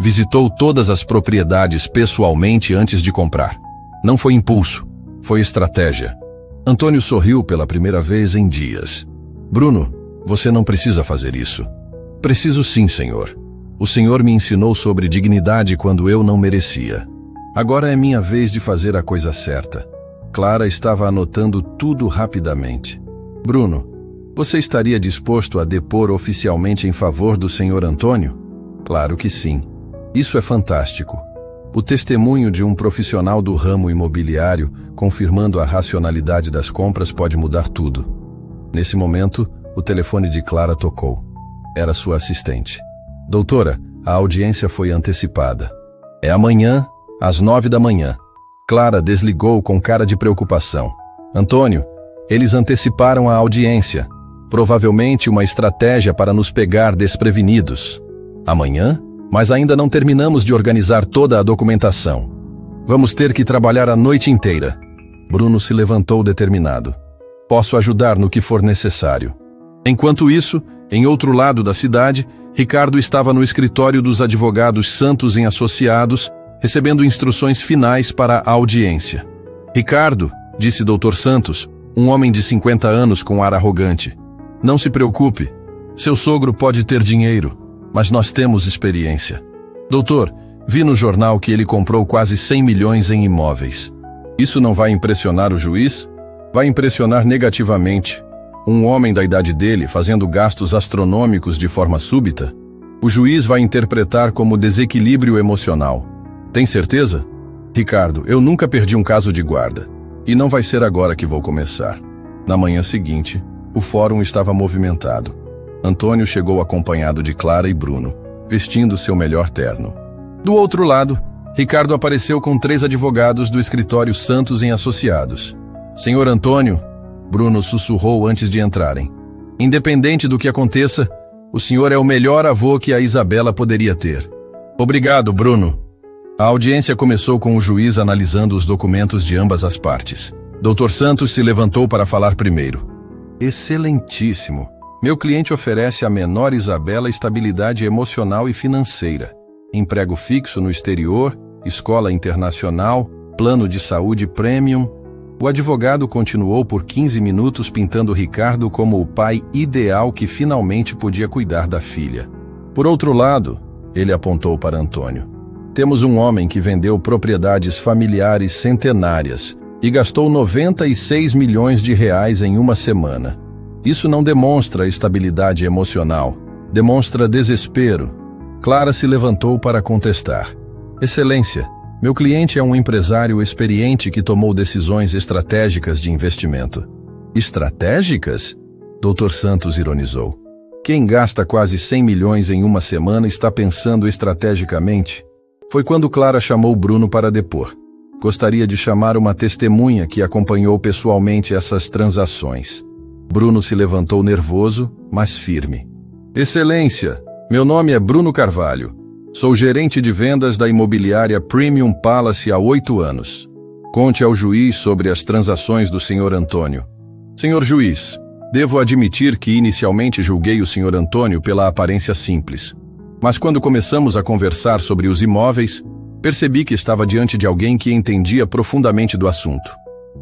Visitou todas as propriedades pessoalmente antes de comprar. Não foi impulso, foi estratégia. Antônio sorriu pela primeira vez em dias. Bruno, você não precisa fazer isso. Preciso sim, senhor. O senhor me ensinou sobre dignidade quando eu não merecia. Agora é minha vez de fazer a coisa certa. Clara estava anotando tudo rapidamente. Bruno, você estaria disposto a depor oficialmente em favor do senhor Antônio? Claro que sim. Isso é fantástico. O testemunho de um profissional do ramo imobiliário confirmando a racionalidade das compras pode mudar tudo. Nesse momento, o telefone de Clara tocou. Era sua assistente. Doutora, a audiência foi antecipada. É amanhã, às 9 da manhã. Clara desligou com cara de preocupação. Antônio, eles anteciparam a audiência. Provavelmente uma estratégia para nos pegar desprevenidos. Amanhã? Mas ainda não terminamos de organizar toda a documentação. Vamos ter que trabalhar a noite inteira. Bruno se levantou determinado. Posso ajudar no que for necessário. Enquanto isso, em outro lado da cidade, Ricardo estava no escritório dos advogados Santos em Associados, recebendo instruções finais para a audiência. Ricardo, disse Dr. Santos, um homem de 50 anos com ar arrogante. Não se preocupe. Seu sogro pode ter dinheiro, mas nós temos experiência. Doutor, vi no jornal que ele comprou quase 100 milhões em imóveis. Isso não vai impressionar o juiz? Vai impressionar negativamente. Um homem da idade dele fazendo gastos astronômicos de forma súbita? O juiz vai interpretar como desequilíbrio emocional. Tem certeza? Ricardo, eu nunca perdi um caso de guarda. E não vai ser agora que vou começar. Na manhã seguinte, o fórum estava movimentado. Antônio chegou acompanhado de Clara e Bruno, vestindo seu melhor terno. Do outro lado, Ricardo apareceu com 3 advogados do escritório Santos em Associados. Senhor Antônio, Bruno sussurrou antes de entrarem. Independente do que aconteça, o senhor é o melhor avô que a Isabela poderia ter. Obrigado, Bruno. A audiência começou com o juiz analisando os documentos de ambas as partes. Dr. Santos se levantou para falar primeiro. Excelentíssimo. Meu cliente oferece à menor Isabela estabilidade emocional e financeira. Emprego fixo no exterior, escola internacional, plano de saúde premium. O advogado continuou por 15 minutos pintando Ricardo como o pai ideal que finalmente podia cuidar da filha. Por outro lado, ele apontou para Antônio. Temos um homem que vendeu propriedades familiares centenárias e gastou 96 milhões de reais em uma semana. Isso não demonstra estabilidade emocional, demonstra desespero. Clara se levantou para contestar. Excelência, meu cliente é um empresário experiente que tomou decisões estratégicas de investimento. Estratégicas? Dr. Santos ironizou. Quem gasta quase 100 milhões em uma semana está pensando estrategicamente? Foi quando Clara chamou Bruno para depor. Gostaria de chamar uma testemunha que acompanhou pessoalmente essas transações. Bruno se levantou nervoso, mas firme. Excelência, meu nome é Bruno Carvalho. Sou gerente de vendas da imobiliária Premium Palace há 8 anos. Conte ao juiz sobre as transações do Sr. Antônio. Senhor juiz, devo admitir que inicialmente julguei o Sr. Antônio pela aparência simples. Mas quando começamos a conversar sobre os imóveis, percebi que estava diante de alguém que entendia profundamente do assunto.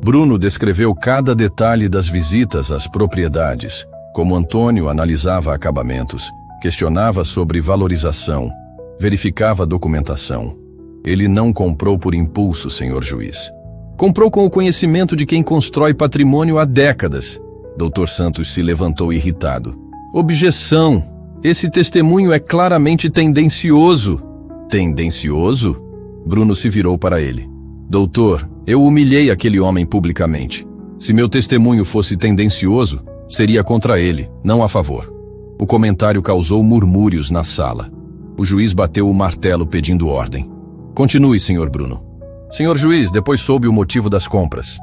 Bruno descreveu cada detalhe das visitas às propriedades, como Antônio analisava acabamentos, questionava sobre valorização, verificava a documentação. Ele não comprou por impulso, senhor juiz. Comprou com o conhecimento de quem constrói patrimônio há décadas. Dr. Santos se levantou irritado. Objeção! Esse testemunho é claramente tendencioso. Tendencioso? Bruno se virou para ele. Doutor, eu humilhei aquele homem publicamente. Se meu testemunho fosse tendencioso, seria contra ele, não a favor. O comentário causou murmúrios na sala. O juiz bateu o martelo pedindo ordem. Continue, senhor Bruno. Senhor juiz, depois soube o motivo das compras.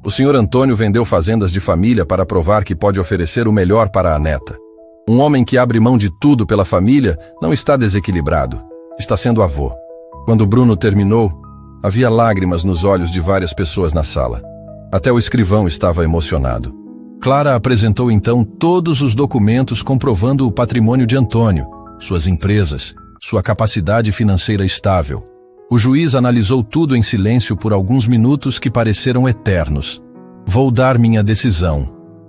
O senhor Antônio vendeu fazendas de família para provar que pode oferecer o melhor para a neta. Um homem que abre mão de tudo pela família não está desequilibrado. Está sendo avô. Quando Bruno terminou, havia lágrimas nos olhos de várias pessoas na sala. Até o escrivão estava emocionado. Clara apresentou então todos os documentos comprovando o patrimônio de Antônio, suas empresas, sua capacidade financeira estável. O juiz analisou tudo em silêncio por alguns minutos que pareceram eternos. Vou dar minha decisão,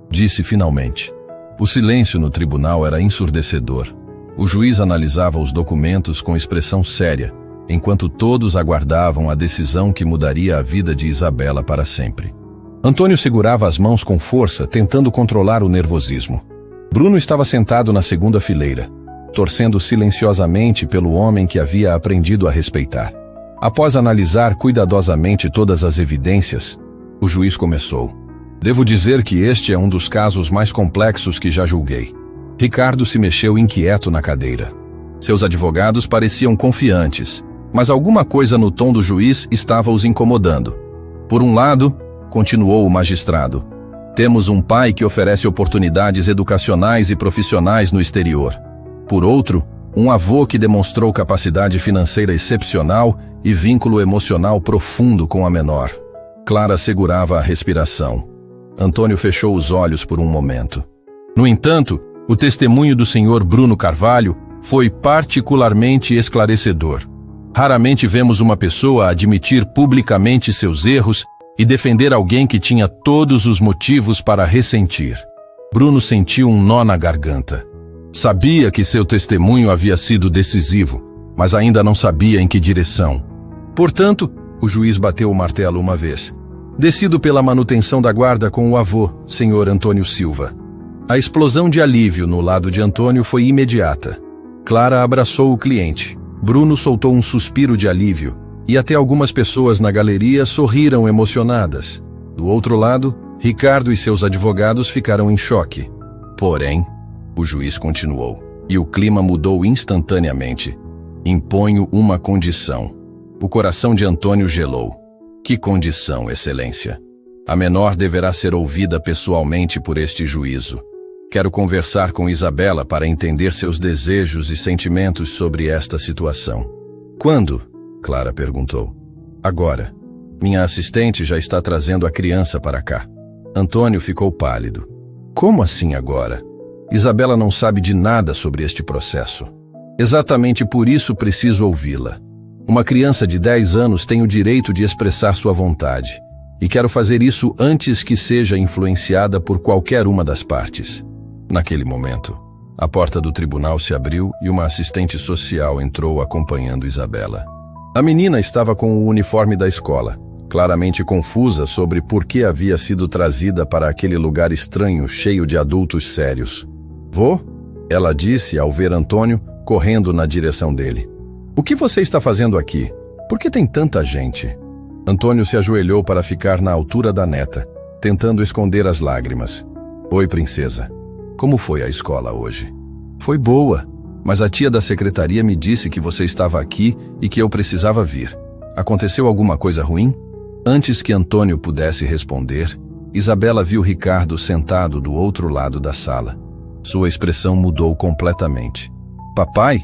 disse finalmente. O silêncio no tribunal era ensurdecedor. O juiz analisava os documentos com expressão séria, enquanto todos aguardavam a decisão que mudaria a vida de Isabela para sempre. Antônio segurava as mãos com força, tentando controlar o nervosismo. Bruno estava sentado na segunda fileira, torcendo silenciosamente pelo homem que havia aprendido a respeitar. Após analisar cuidadosamente todas as evidências, o juiz começou. Devo dizer que este é um dos casos mais complexos que já julguei. Ricardo se mexeu inquieto na cadeira. Seus advogados pareciam confiantes, mas alguma coisa no tom do juiz estava os incomodando. Por um lado, continuou o magistrado, temos um pai que oferece oportunidades educacionais e profissionais no exterior. Por outro, um avô que demonstrou capacidade financeira excepcional e vínculo emocional profundo com a menor. Clara segurava a respiração. Antônio fechou os olhos por um momento. No entanto, o testemunho do senhor Bruno Carvalho foi particularmente esclarecedor. Raramente vemos uma pessoa admitir publicamente seus erros e defender alguém que tinha todos os motivos para ressentir. Bruno sentiu um nó na garganta. Sabia que seu testemunho havia sido decisivo, mas ainda não sabia em que direção. Portanto, o juiz bateu o martelo uma vez. Decido pela manutenção da guarda com o avô, senhor Antônio Silva. A explosão de alívio no lado de Antônio foi imediata. Clara abraçou o cliente. Bruno soltou um suspiro de alívio, e até algumas pessoas na galeria sorriram emocionadas. Do outro lado, Ricardo e seus advogados ficaram em choque. Porém, o juiz continuou, e o clima mudou instantaneamente. Imponho uma condição. O coração de Antônio gelou. Que condição, Excelência! A menor deverá ser ouvida pessoalmente por este juízo. Quero conversar com Isabela para entender seus desejos e sentimentos sobre esta situação. Quando? Clara perguntou. Agora. Minha assistente já está trazendo a criança para cá. Antônio ficou pálido. Como assim agora? Isabela não sabe de nada sobre este processo. Exatamente por isso preciso ouvi-la. Uma criança de 10 anos tem o direito de expressar sua vontade. E quero fazer isso antes que seja influenciada por qualquer uma das partes. Naquele momento, a porta do tribunal se abriu e uma assistente social entrou acompanhando Isabela. A menina estava com o uniforme da escola, claramente confusa sobre por que havia sido trazida para aquele lugar estranho cheio de adultos sérios. Vô? Ela disse ao ver Antônio correndo na direção dele. O que você está fazendo aqui? Por que tem tanta gente? Antônio se ajoelhou para ficar na altura da neta, tentando esconder as lágrimas. Oi, princesa. Como foi a escola hoje? Foi boa, mas a tia da secretaria me disse que você estava aqui e que eu precisava vir. Aconteceu alguma coisa ruim? Antes que Antônio pudesse responder, Isabela viu Ricardo sentado do outro lado da sala. Sua expressão mudou completamente. Papai?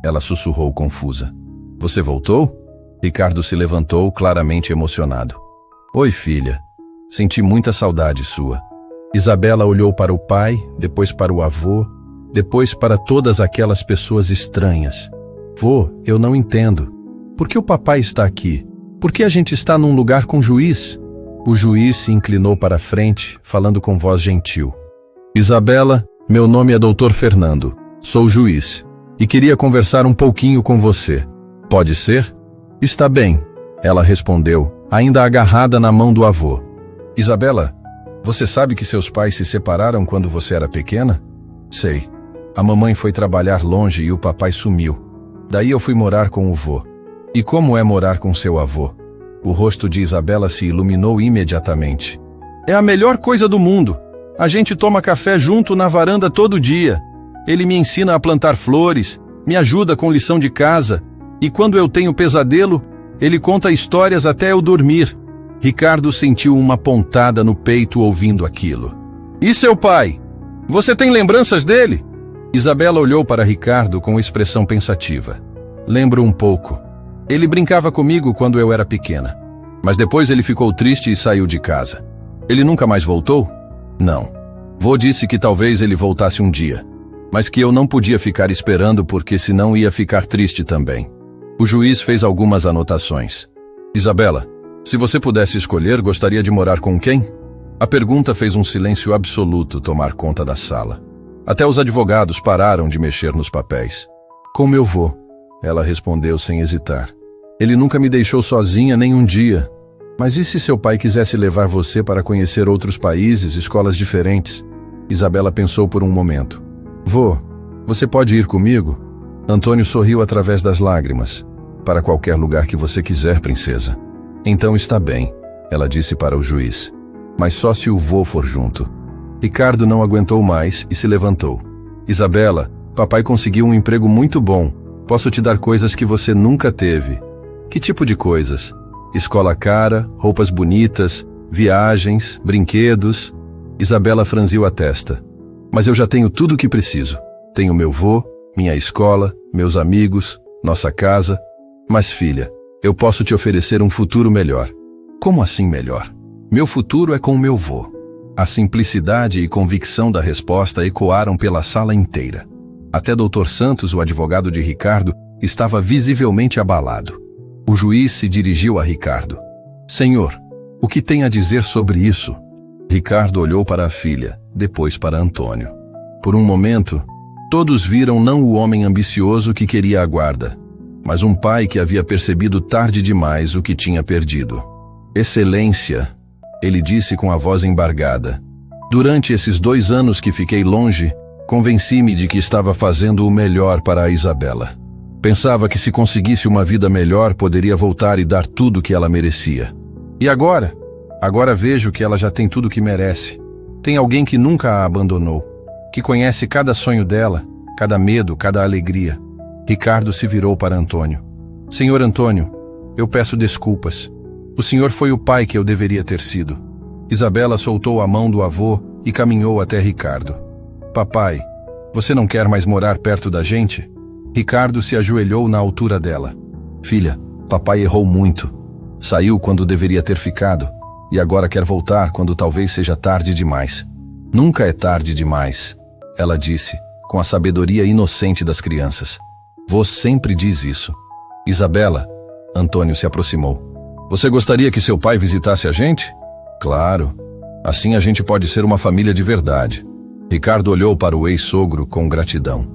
Ela sussurrou confusa. Você voltou? Ricardo se levantou, claramente emocionado. Oi, filha. Senti muita saudade sua. Isabela olhou para o pai, depois para o avô, depois para todas aquelas pessoas estranhas. Vô, eu não entendo. Por que o papai está aqui? Por que a gente está num lugar com juiz? O juiz se inclinou para a frente, falando com voz gentil. Isabela, meu nome é Dr. Fernando. Sou juiz. E queria conversar um pouquinho com você. Pode ser? Está bem, ela respondeu, ainda agarrada na mão do avô. Isabela, você sabe que seus pais se separaram quando você era pequena? Sei. A mamãe foi trabalhar longe e o papai sumiu. Daí eu fui morar com o vô. E como é morar com seu avô? O rosto de Isabela se iluminou imediatamente. É a melhor coisa do mundo. A gente toma café junto na varanda todo dia. Ele me ensina a plantar flores, me ajuda com lição de casa. E quando eu tenho pesadelo, ele conta histórias até eu dormir. Ricardo sentiu uma pontada no peito ouvindo aquilo. E seu pai? Você tem lembranças dele? Isabela olhou para Ricardo com expressão pensativa. Lembro um pouco. Ele brincava comigo quando eu era pequena. Mas depois ele ficou triste e saiu de casa. Ele nunca mais voltou? Não. Vô disse que talvez ele voltasse um dia. Mas que eu não podia ficar esperando porque senão ia ficar triste também. O juiz fez algumas anotações. Isabela, se você pudesse escolher, gostaria de morar com quem? A pergunta fez um silêncio absoluto tomar conta da sala. Até os advogados pararam de mexer nos papéis. Com meu vô, ela respondeu sem hesitar. Ele nunca me deixou sozinha nem um dia. Mas e se seu pai quisesse levar você para conhecer outros países, escolas diferentes? Isabela pensou por um momento. Vô, você pode ir comigo? Antônio sorriu através das lágrimas. Para qualquer lugar que você quiser, princesa. Então está bem, ela disse para o juiz. Mas só se o vô for junto. Ricardo não aguentou mais e se levantou. Isabela, papai conseguiu um emprego muito bom. Posso te dar coisas que você nunca teve. Que tipo de coisas? Escola cara, roupas bonitas, viagens, brinquedos. Isabela franziu a testa. Mas eu já tenho tudo o que preciso. Tenho meu vô, minha escola, meus amigos, nossa casa. Mas filha, eu posso te oferecer um futuro melhor. Como assim melhor? Meu futuro é com o meu vô. A simplicidade e convicção da resposta ecoaram pela sala inteira. Até Dr. Santos, o advogado de Ricardo, estava visivelmente abalado. O juiz se dirigiu a Ricardo. Senhor, o que tem a dizer sobre isso? Ricardo olhou para a filha, depois para Antônio. Por um momento, todos viram não o homem ambicioso que queria a guarda, mas um pai que havia percebido tarde demais o que tinha perdido. Excelência, ele disse com a voz embargada. Durante esses 2 anos que fiquei longe, convenci-me de que estava fazendo o melhor para a Isabela. Pensava que se conseguisse uma vida melhor, poderia voltar e dar tudo o que ela merecia. E agora? Agora vejo que ela já tem tudo o que merece. Tem alguém que nunca a abandonou, que conhece cada sonho dela, cada medo, cada alegria. Ricardo se virou para Antônio. Senhor Antônio, eu peço desculpas. O senhor foi o pai que eu deveria ter sido. Isabela soltou a mão do avô e caminhou até Ricardo. Papai, você não quer mais morar perto da gente? Ricardo se ajoelhou na altura dela. Filha, papai errou muito. Saiu quando deveria ter ficado, e agora quer voltar quando talvez seja tarde demais. Nunca é tarde demais, ela disse, com a sabedoria inocente das crianças. Vô sempre diz isso. Isabela, Antônio se aproximou. Você gostaria que seu pai visitasse a gente? Claro. Assim a gente pode ser uma família de verdade. Ricardo olhou para o ex-sogro com gratidão.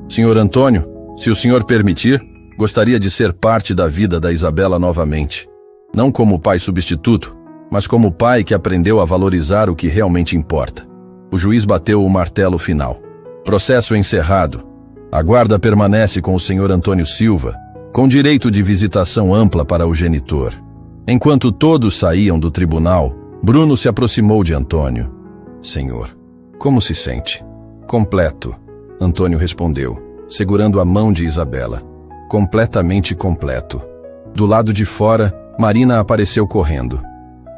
Senhor Antônio, se o senhor permitir, gostaria de ser parte da vida da Isabela novamente. Não como pai substituto, mas como pai que aprendeu a valorizar o que realmente importa. O juiz bateu o martelo final. Processo encerrado. A guarda permanece com o senhor Antônio Silva, com direito de visitação ampla para o genitor. Enquanto todos saíam do tribunal, Bruno se aproximou de Antônio. Senhor, como se sente? Completo, Antônio respondeu, segurando a mão de Isabela. Completamente completo. Do lado de fora, Marina apareceu correndo.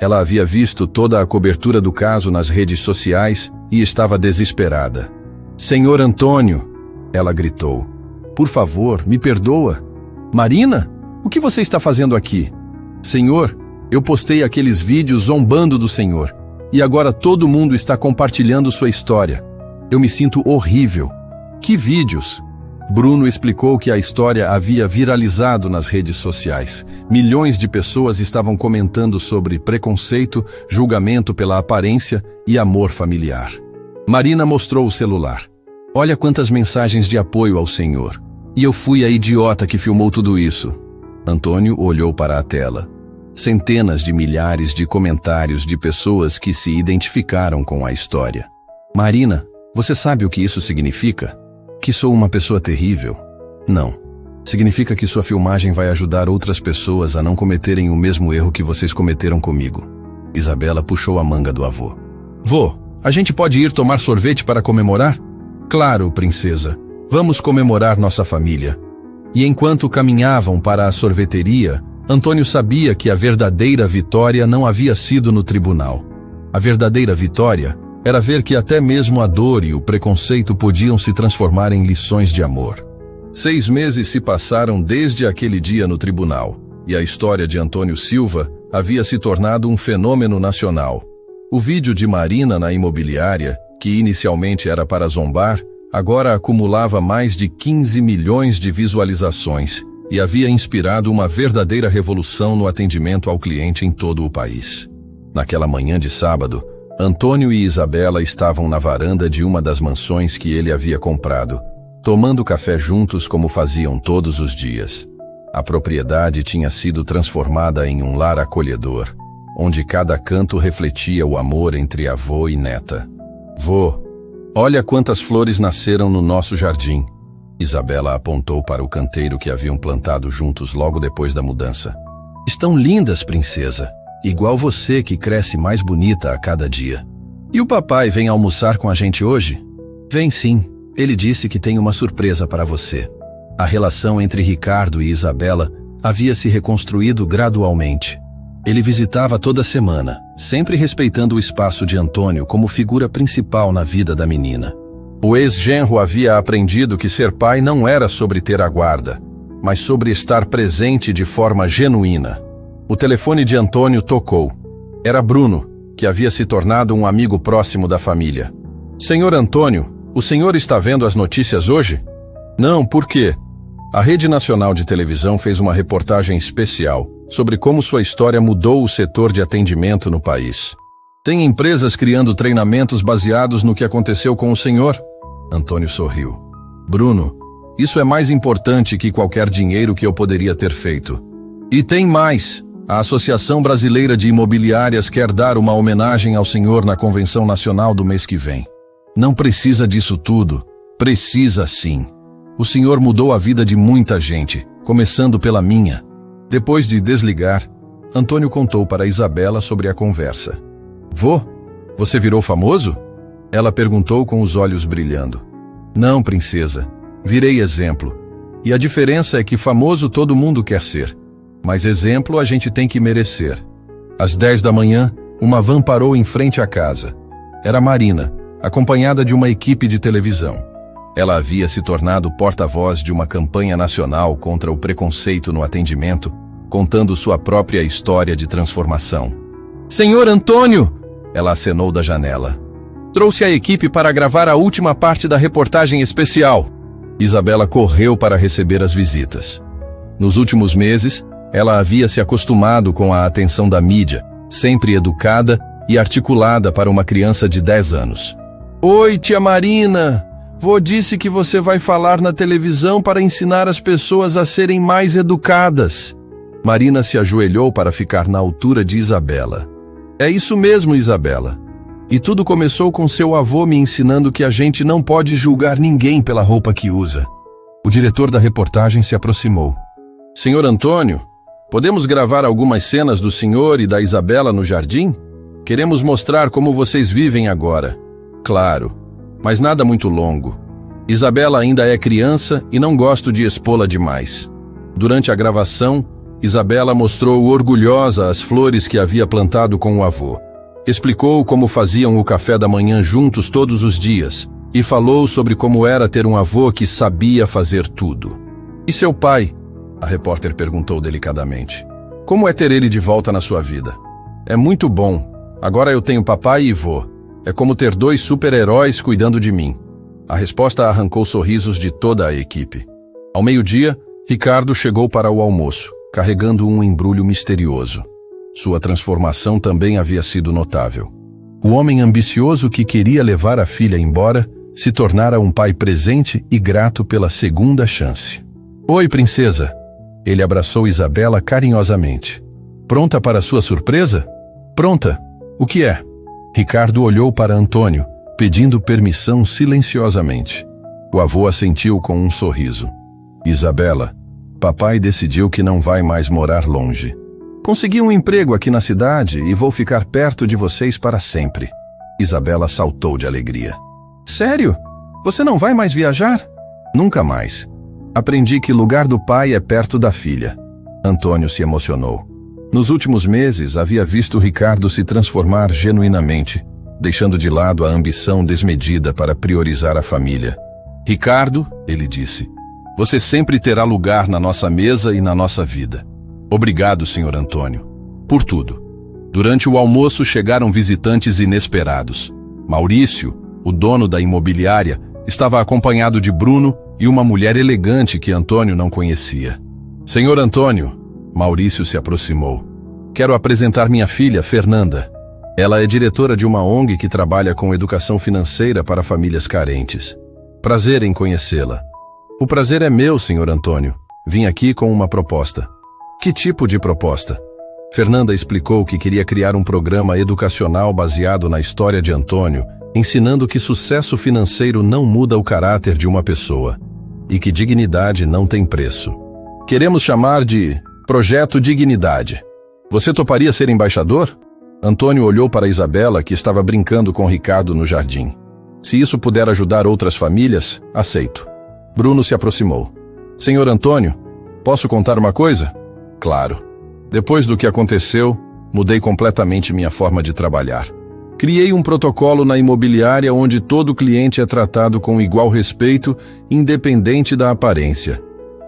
Ela havia visto toda a cobertura do caso nas redes sociais e estava desesperada. Senhor Antônio, ela gritou. Por favor, me perdoa. Marina, o que você está fazendo aqui? Senhor, eu postei aqueles vídeos zombando do senhor, e agora todo mundo está compartilhando sua história. Eu me sinto horrível. Que vídeos? Bruno explicou que a história havia viralizado nas redes sociais. Milhões de pessoas estavam comentando sobre preconceito, julgamento pela aparência e amor familiar. Marina mostrou o celular. Olha quantas mensagens de apoio ao senhor. E eu fui a idiota que filmou tudo isso. Antônio olhou para a tela. Centenas de milhares de comentários de pessoas que se identificaram com a história. Marina, você sabe o que isso significa? Que sou uma pessoa terrível? Não. Significa que sua filmagem vai ajudar outras pessoas a não cometerem o mesmo erro que vocês cometeram comigo. Isabela puxou a manga do avô. Vô, a gente pode ir tomar sorvete para comemorar? Claro, princesa. Vamos comemorar nossa família. E enquanto caminhavam para a sorveteria, Antônio sabia que a verdadeira vitória não havia sido no tribunal. A verdadeira vitória era ver que até mesmo a dor e o preconceito podiam se transformar em lições de amor. 6 meses se passaram desde aquele dia no tribunal, e a história de Antônio Silva havia se tornado um fenômeno nacional. O vídeo de Marina na imobiliária, que inicialmente era para zombar, agora acumulava mais de 15 milhões de visualizações e havia inspirado uma verdadeira revolução no atendimento ao cliente em todo o país. Naquela manhã de sábado, Antônio e Isabela estavam na varanda de uma das mansões que ele havia comprado, tomando café juntos como faziam todos os dias. A propriedade tinha sido transformada em um lar acolhedor, onde cada canto refletia o amor entre avô e neta. Vô, olha quantas flores nasceram no nosso jardim. Isabela apontou para o canteiro que haviam plantado juntos logo depois da mudança. Estão lindas, princesa. Igual você que cresce mais bonita a cada dia. E o papai vem almoçar com a gente hoje? Vem sim. Ele disse que tem uma surpresa para você. A relação entre Ricardo e Isabela havia se reconstruído gradualmente. Ele visitava toda semana, sempre respeitando o espaço de Antônio como figura principal na vida da menina. O ex-genro havia aprendido que ser pai não era sobre ter a guarda, mas sobre estar presente de forma genuína. O telefone de Antônio tocou. Era Bruno, que havia se tornado um amigo próximo da família. Senhor Antônio, o senhor está vendo as notícias hoje? Não, por quê? A Rede Nacional de Televisão fez uma reportagem especial sobre como sua história mudou o setor de atendimento no país. Tem empresas criando treinamentos baseados no que aconteceu com o senhor? Antônio sorriu. Bruno, isso é mais importante que qualquer dinheiro que eu poderia ter feito. E tem mais. A Associação Brasileira de Imobiliárias quer dar uma homenagem ao senhor na Convenção Nacional do mês que vem. Não precisa disso tudo. Precisa sim. O senhor mudou a vida de muita gente, começando pela minha. Depois de desligar, Antônio contou para Isabela sobre a conversa. Vô, você virou famoso? Ela perguntou com os olhos brilhando. Não, princesa. Virei exemplo. E a diferença é que famoso todo mundo quer ser. Mas exemplo a gente tem que merecer. Às 10 da manhã, uma van parou em frente à casa. Era Marina, acompanhada de uma equipe de televisão. Ela havia se tornado porta-voz de uma campanha nacional contra o preconceito no atendimento, contando sua própria história de transformação. Senhor Antônio! Ela acenou da janela. Trouxe a equipe para gravar a última parte da reportagem especial. Isabela correu para receber as visitas. Nos últimos meses, ela havia se acostumado com a atenção da mídia, sempre educada e articulada para uma criança de 10 anos. Oi, tia Marina! Vô disse que você vai falar na televisão para ensinar as pessoas a serem mais educadas. Marina se ajoelhou para ficar na altura de Isabela. É isso mesmo, Isabela. E tudo começou com seu avô me ensinando que a gente não pode julgar ninguém pela roupa que usa. O diretor da reportagem se aproximou. Senhor Antônio, podemos gravar algumas cenas do senhor e da Isabela no jardim? Queremos mostrar como vocês vivem agora. Claro, mas nada muito longo. Isabela ainda é criança e não gosto de expô-la demais. Durante a gravação, Isabela mostrou orgulhosa as flores que havia plantado com o avô. Explicou como faziam o café da manhã juntos todos os dias e falou sobre como era ter um avô que sabia fazer tudo. E seu pai? A repórter perguntou delicadamente. Como é ter ele de volta na sua vida? É muito bom. Agora eu tenho papai e vô. É como ter 2 super-heróis cuidando de mim. A resposta arrancou sorrisos de toda a equipe. Ao meio-dia, Ricardo chegou para o almoço, carregando um embrulho misterioso. Sua transformação também havia sido notável. O homem ambicioso que queria levar a filha embora se tornara um pai presente e grato pela segunda chance. Oi, princesa! Ele abraçou Isabela carinhosamente. Pronta para sua surpresa? Pronta. O que é? Ricardo olhou para Antônio, pedindo permissão silenciosamente. O avô assentiu com um sorriso. Isabela, papai decidiu que não vai mais morar longe. Consegui um emprego aqui na cidade e vou ficar perto de vocês para sempre. Isabela saltou de alegria. Sério? Você não vai mais viajar? Nunca mais. Aprendi que lugar do pai é perto da filha. Antônio se emocionou. Nos últimos meses, havia visto Ricardo se transformar genuinamente, deixando de lado a ambição desmedida para priorizar a família. Ricardo, ele disse, você sempre terá lugar na nossa mesa e na nossa vida. Obrigado, senhor Antônio, por tudo. Durante o almoço chegaram visitantes inesperados. Maurício, o dono da imobiliária, estava acompanhado de Bruno e uma mulher elegante que Antônio não conhecia. Senhor Antônio, Maurício se aproximou. Quero apresentar minha filha, Fernanda. Ela é diretora de uma ONG que trabalha com educação financeira para famílias carentes. Prazer em conhecê-la. O prazer é meu, senhor Antônio. Vim aqui com uma proposta. Que tipo de proposta? Fernanda explicou que queria criar um programa educacional baseado na história de Antônio, ensinando que sucesso financeiro não muda o caráter de uma pessoa e que dignidade não tem preço. Queremos chamar de Projeto Dignidade. Você toparia ser embaixador? Antônio olhou para Isabela, que estava brincando com Ricardo no jardim. Se isso puder ajudar outras famílias, aceito. Bruno se aproximou. Senhor Antônio, posso contar uma coisa? Claro. Depois do que aconteceu, mudei completamente minha forma de trabalhar. Criei um protocolo na imobiliária onde todo cliente é tratado com igual respeito, independente da aparência.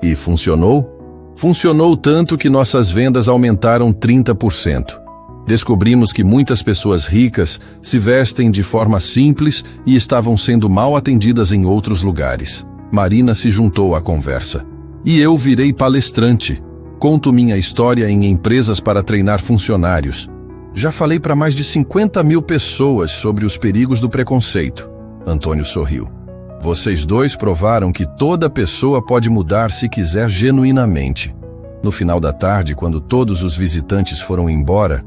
E funcionou? Funcionou tanto que nossas vendas aumentaram 30%. Descobrimos que muitas pessoas ricas se vestem de forma simples e estavam sendo mal atendidas em outros lugares. Marina se juntou à conversa. E eu virei palestrante. Conto minha história em empresas para treinar funcionários. Já falei para mais de 50 mil pessoas sobre os perigos do preconceito. Antônio sorriu. Vocês dois provaram que toda pessoa pode mudar se quiser genuinamente. No final da tarde, quando todos os visitantes foram embora,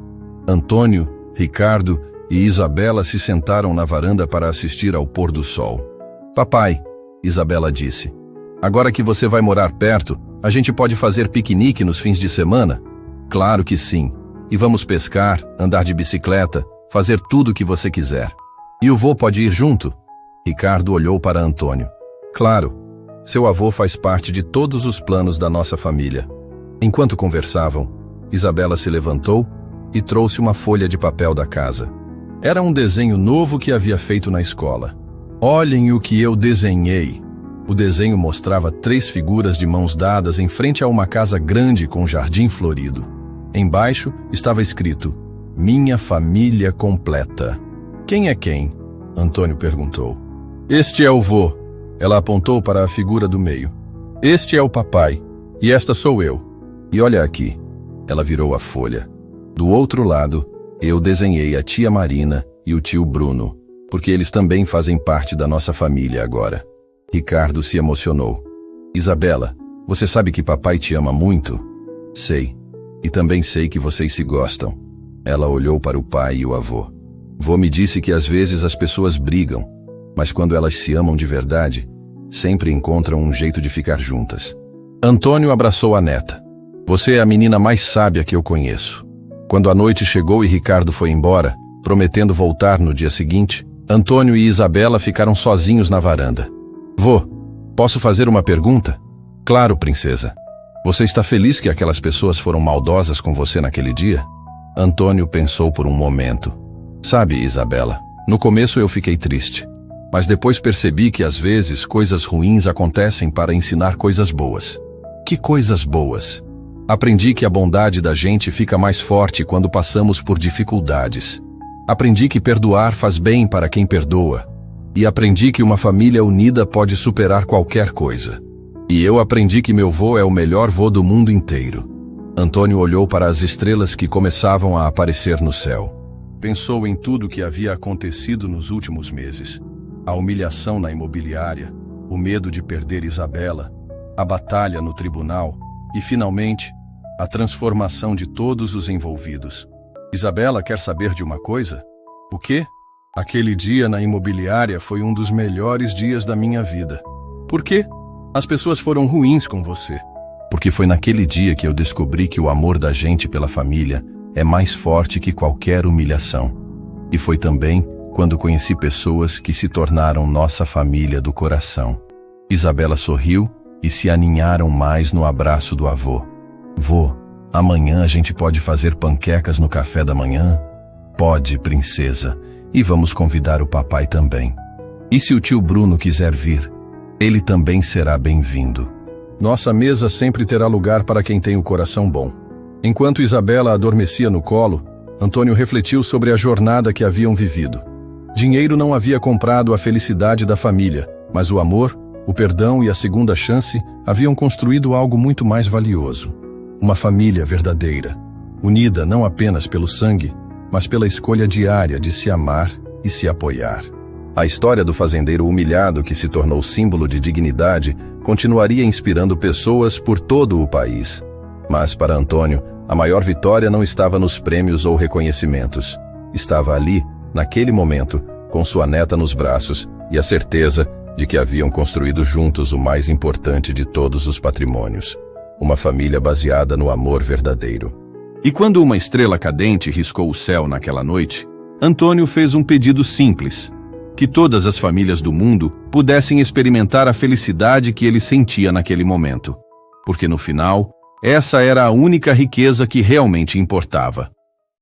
Antônio, Ricardo e Isabela se sentaram na varanda para assistir ao pôr do sol. Papai, Isabela disse, agora que você vai morar perto, a gente pode fazer piquenique nos fins de semana? Claro que sim. E vamos pescar, andar de bicicleta, fazer tudo o que você quiser. E o vô pode ir junto? Ricardo olhou para Antônio. Claro, seu avô faz parte de todos os planos da nossa família. Enquanto conversavam, Isabela se levantou e trouxe uma folha de papel da casa. Era um desenho novo que havia feito na escola. Olhem o que eu desenhei. O desenho mostrava 3 figuras de mãos dadas em frente a uma casa grande com jardim florido. Embaixo estava escrito: Minha família completa. Quem é quem? Antônio perguntou. Este é o vô. Ela apontou para a figura do meio. Este é o papai. E esta sou eu. E olha aqui. Ela virou a folha. Do outro lado, eu desenhei a tia Marina e o tio Bruno, porque eles também fazem parte da nossa família agora. Ricardo se emocionou. Isabela, você sabe que papai te ama muito? Sei. E também sei que vocês se gostam. Ela olhou para o pai e o avô. Vô me disse que às vezes as pessoas brigam, mas quando elas se amam de verdade, sempre encontram um jeito de ficar juntas. Antônio abraçou a neta. Você é a menina mais sábia que eu conheço. Quando a noite chegou e Ricardo foi embora, prometendo voltar no dia seguinte, Antônio e Isabela ficaram sozinhos na varanda. Vô, posso fazer uma pergunta? Claro, princesa. Você está feliz que aquelas pessoas foram maldosas com você naquele dia? Antônio pensou por um momento. Sabe, Isabela, no começo eu fiquei triste, mas depois percebi que às vezes coisas ruins acontecem para ensinar coisas boas. Que coisas boas? Aprendi que a bondade da gente fica mais forte quando passamos por dificuldades. Aprendi que perdoar faz bem para quem perdoa. E aprendi que uma família unida pode superar qualquer coisa. E eu aprendi que meu vô é o melhor vô do mundo inteiro. Antônio olhou para as estrelas que começavam a aparecer no céu. Pensou em tudo que havia acontecido nos últimos meses. A humilhação na imobiliária, o medo de perder Isabela, a batalha no tribunal e, finalmente, a transformação de todos os envolvidos. Isabela quer saber de uma coisa? O quê? Aquele dia na imobiliária foi um dos melhores dias da minha vida. Por quê? As pessoas foram ruins com você. Porque foi naquele dia que eu descobri que o amor da gente pela família é mais forte que qualquer humilhação. E foi também quando conheci pessoas que se tornaram nossa família do coração. Isabela sorriu e se aninharam mais no abraço do avô. Vô, amanhã a gente pode fazer panquecas no café da manhã? Pode, princesa. E vamos convidar o papai também. E se o tio Bruno quiser vir? Ele também será bem-vindo. Nossa mesa sempre terá lugar para quem tem o coração bom. Enquanto Isabela adormecia no colo, Antônio refletiu sobre a jornada que haviam vivido. Dinheiro não havia comprado a felicidade da família, mas o amor, o perdão e a segunda chance haviam construído algo muito mais valioso. Uma família verdadeira, unida não apenas pelo sangue, mas pela escolha diária de se amar e se apoiar. A história do fazendeiro humilhado que se tornou símbolo de dignidade continuaria inspirando pessoas por todo o país. Mas para Antônio, a maior vitória não estava nos prêmios ou reconhecimentos. Estava ali, naquele momento, com sua neta nos braços e a certeza de que haviam construído juntos o mais importante de todos os patrimônios. Uma família baseada no amor verdadeiro. E quando uma estrela cadente riscou o céu naquela noite, Antônio fez um pedido simples: que todas as famílias do mundo pudessem experimentar a felicidade que ele sentia naquele momento. Porque no final, essa era a única riqueza que realmente importava.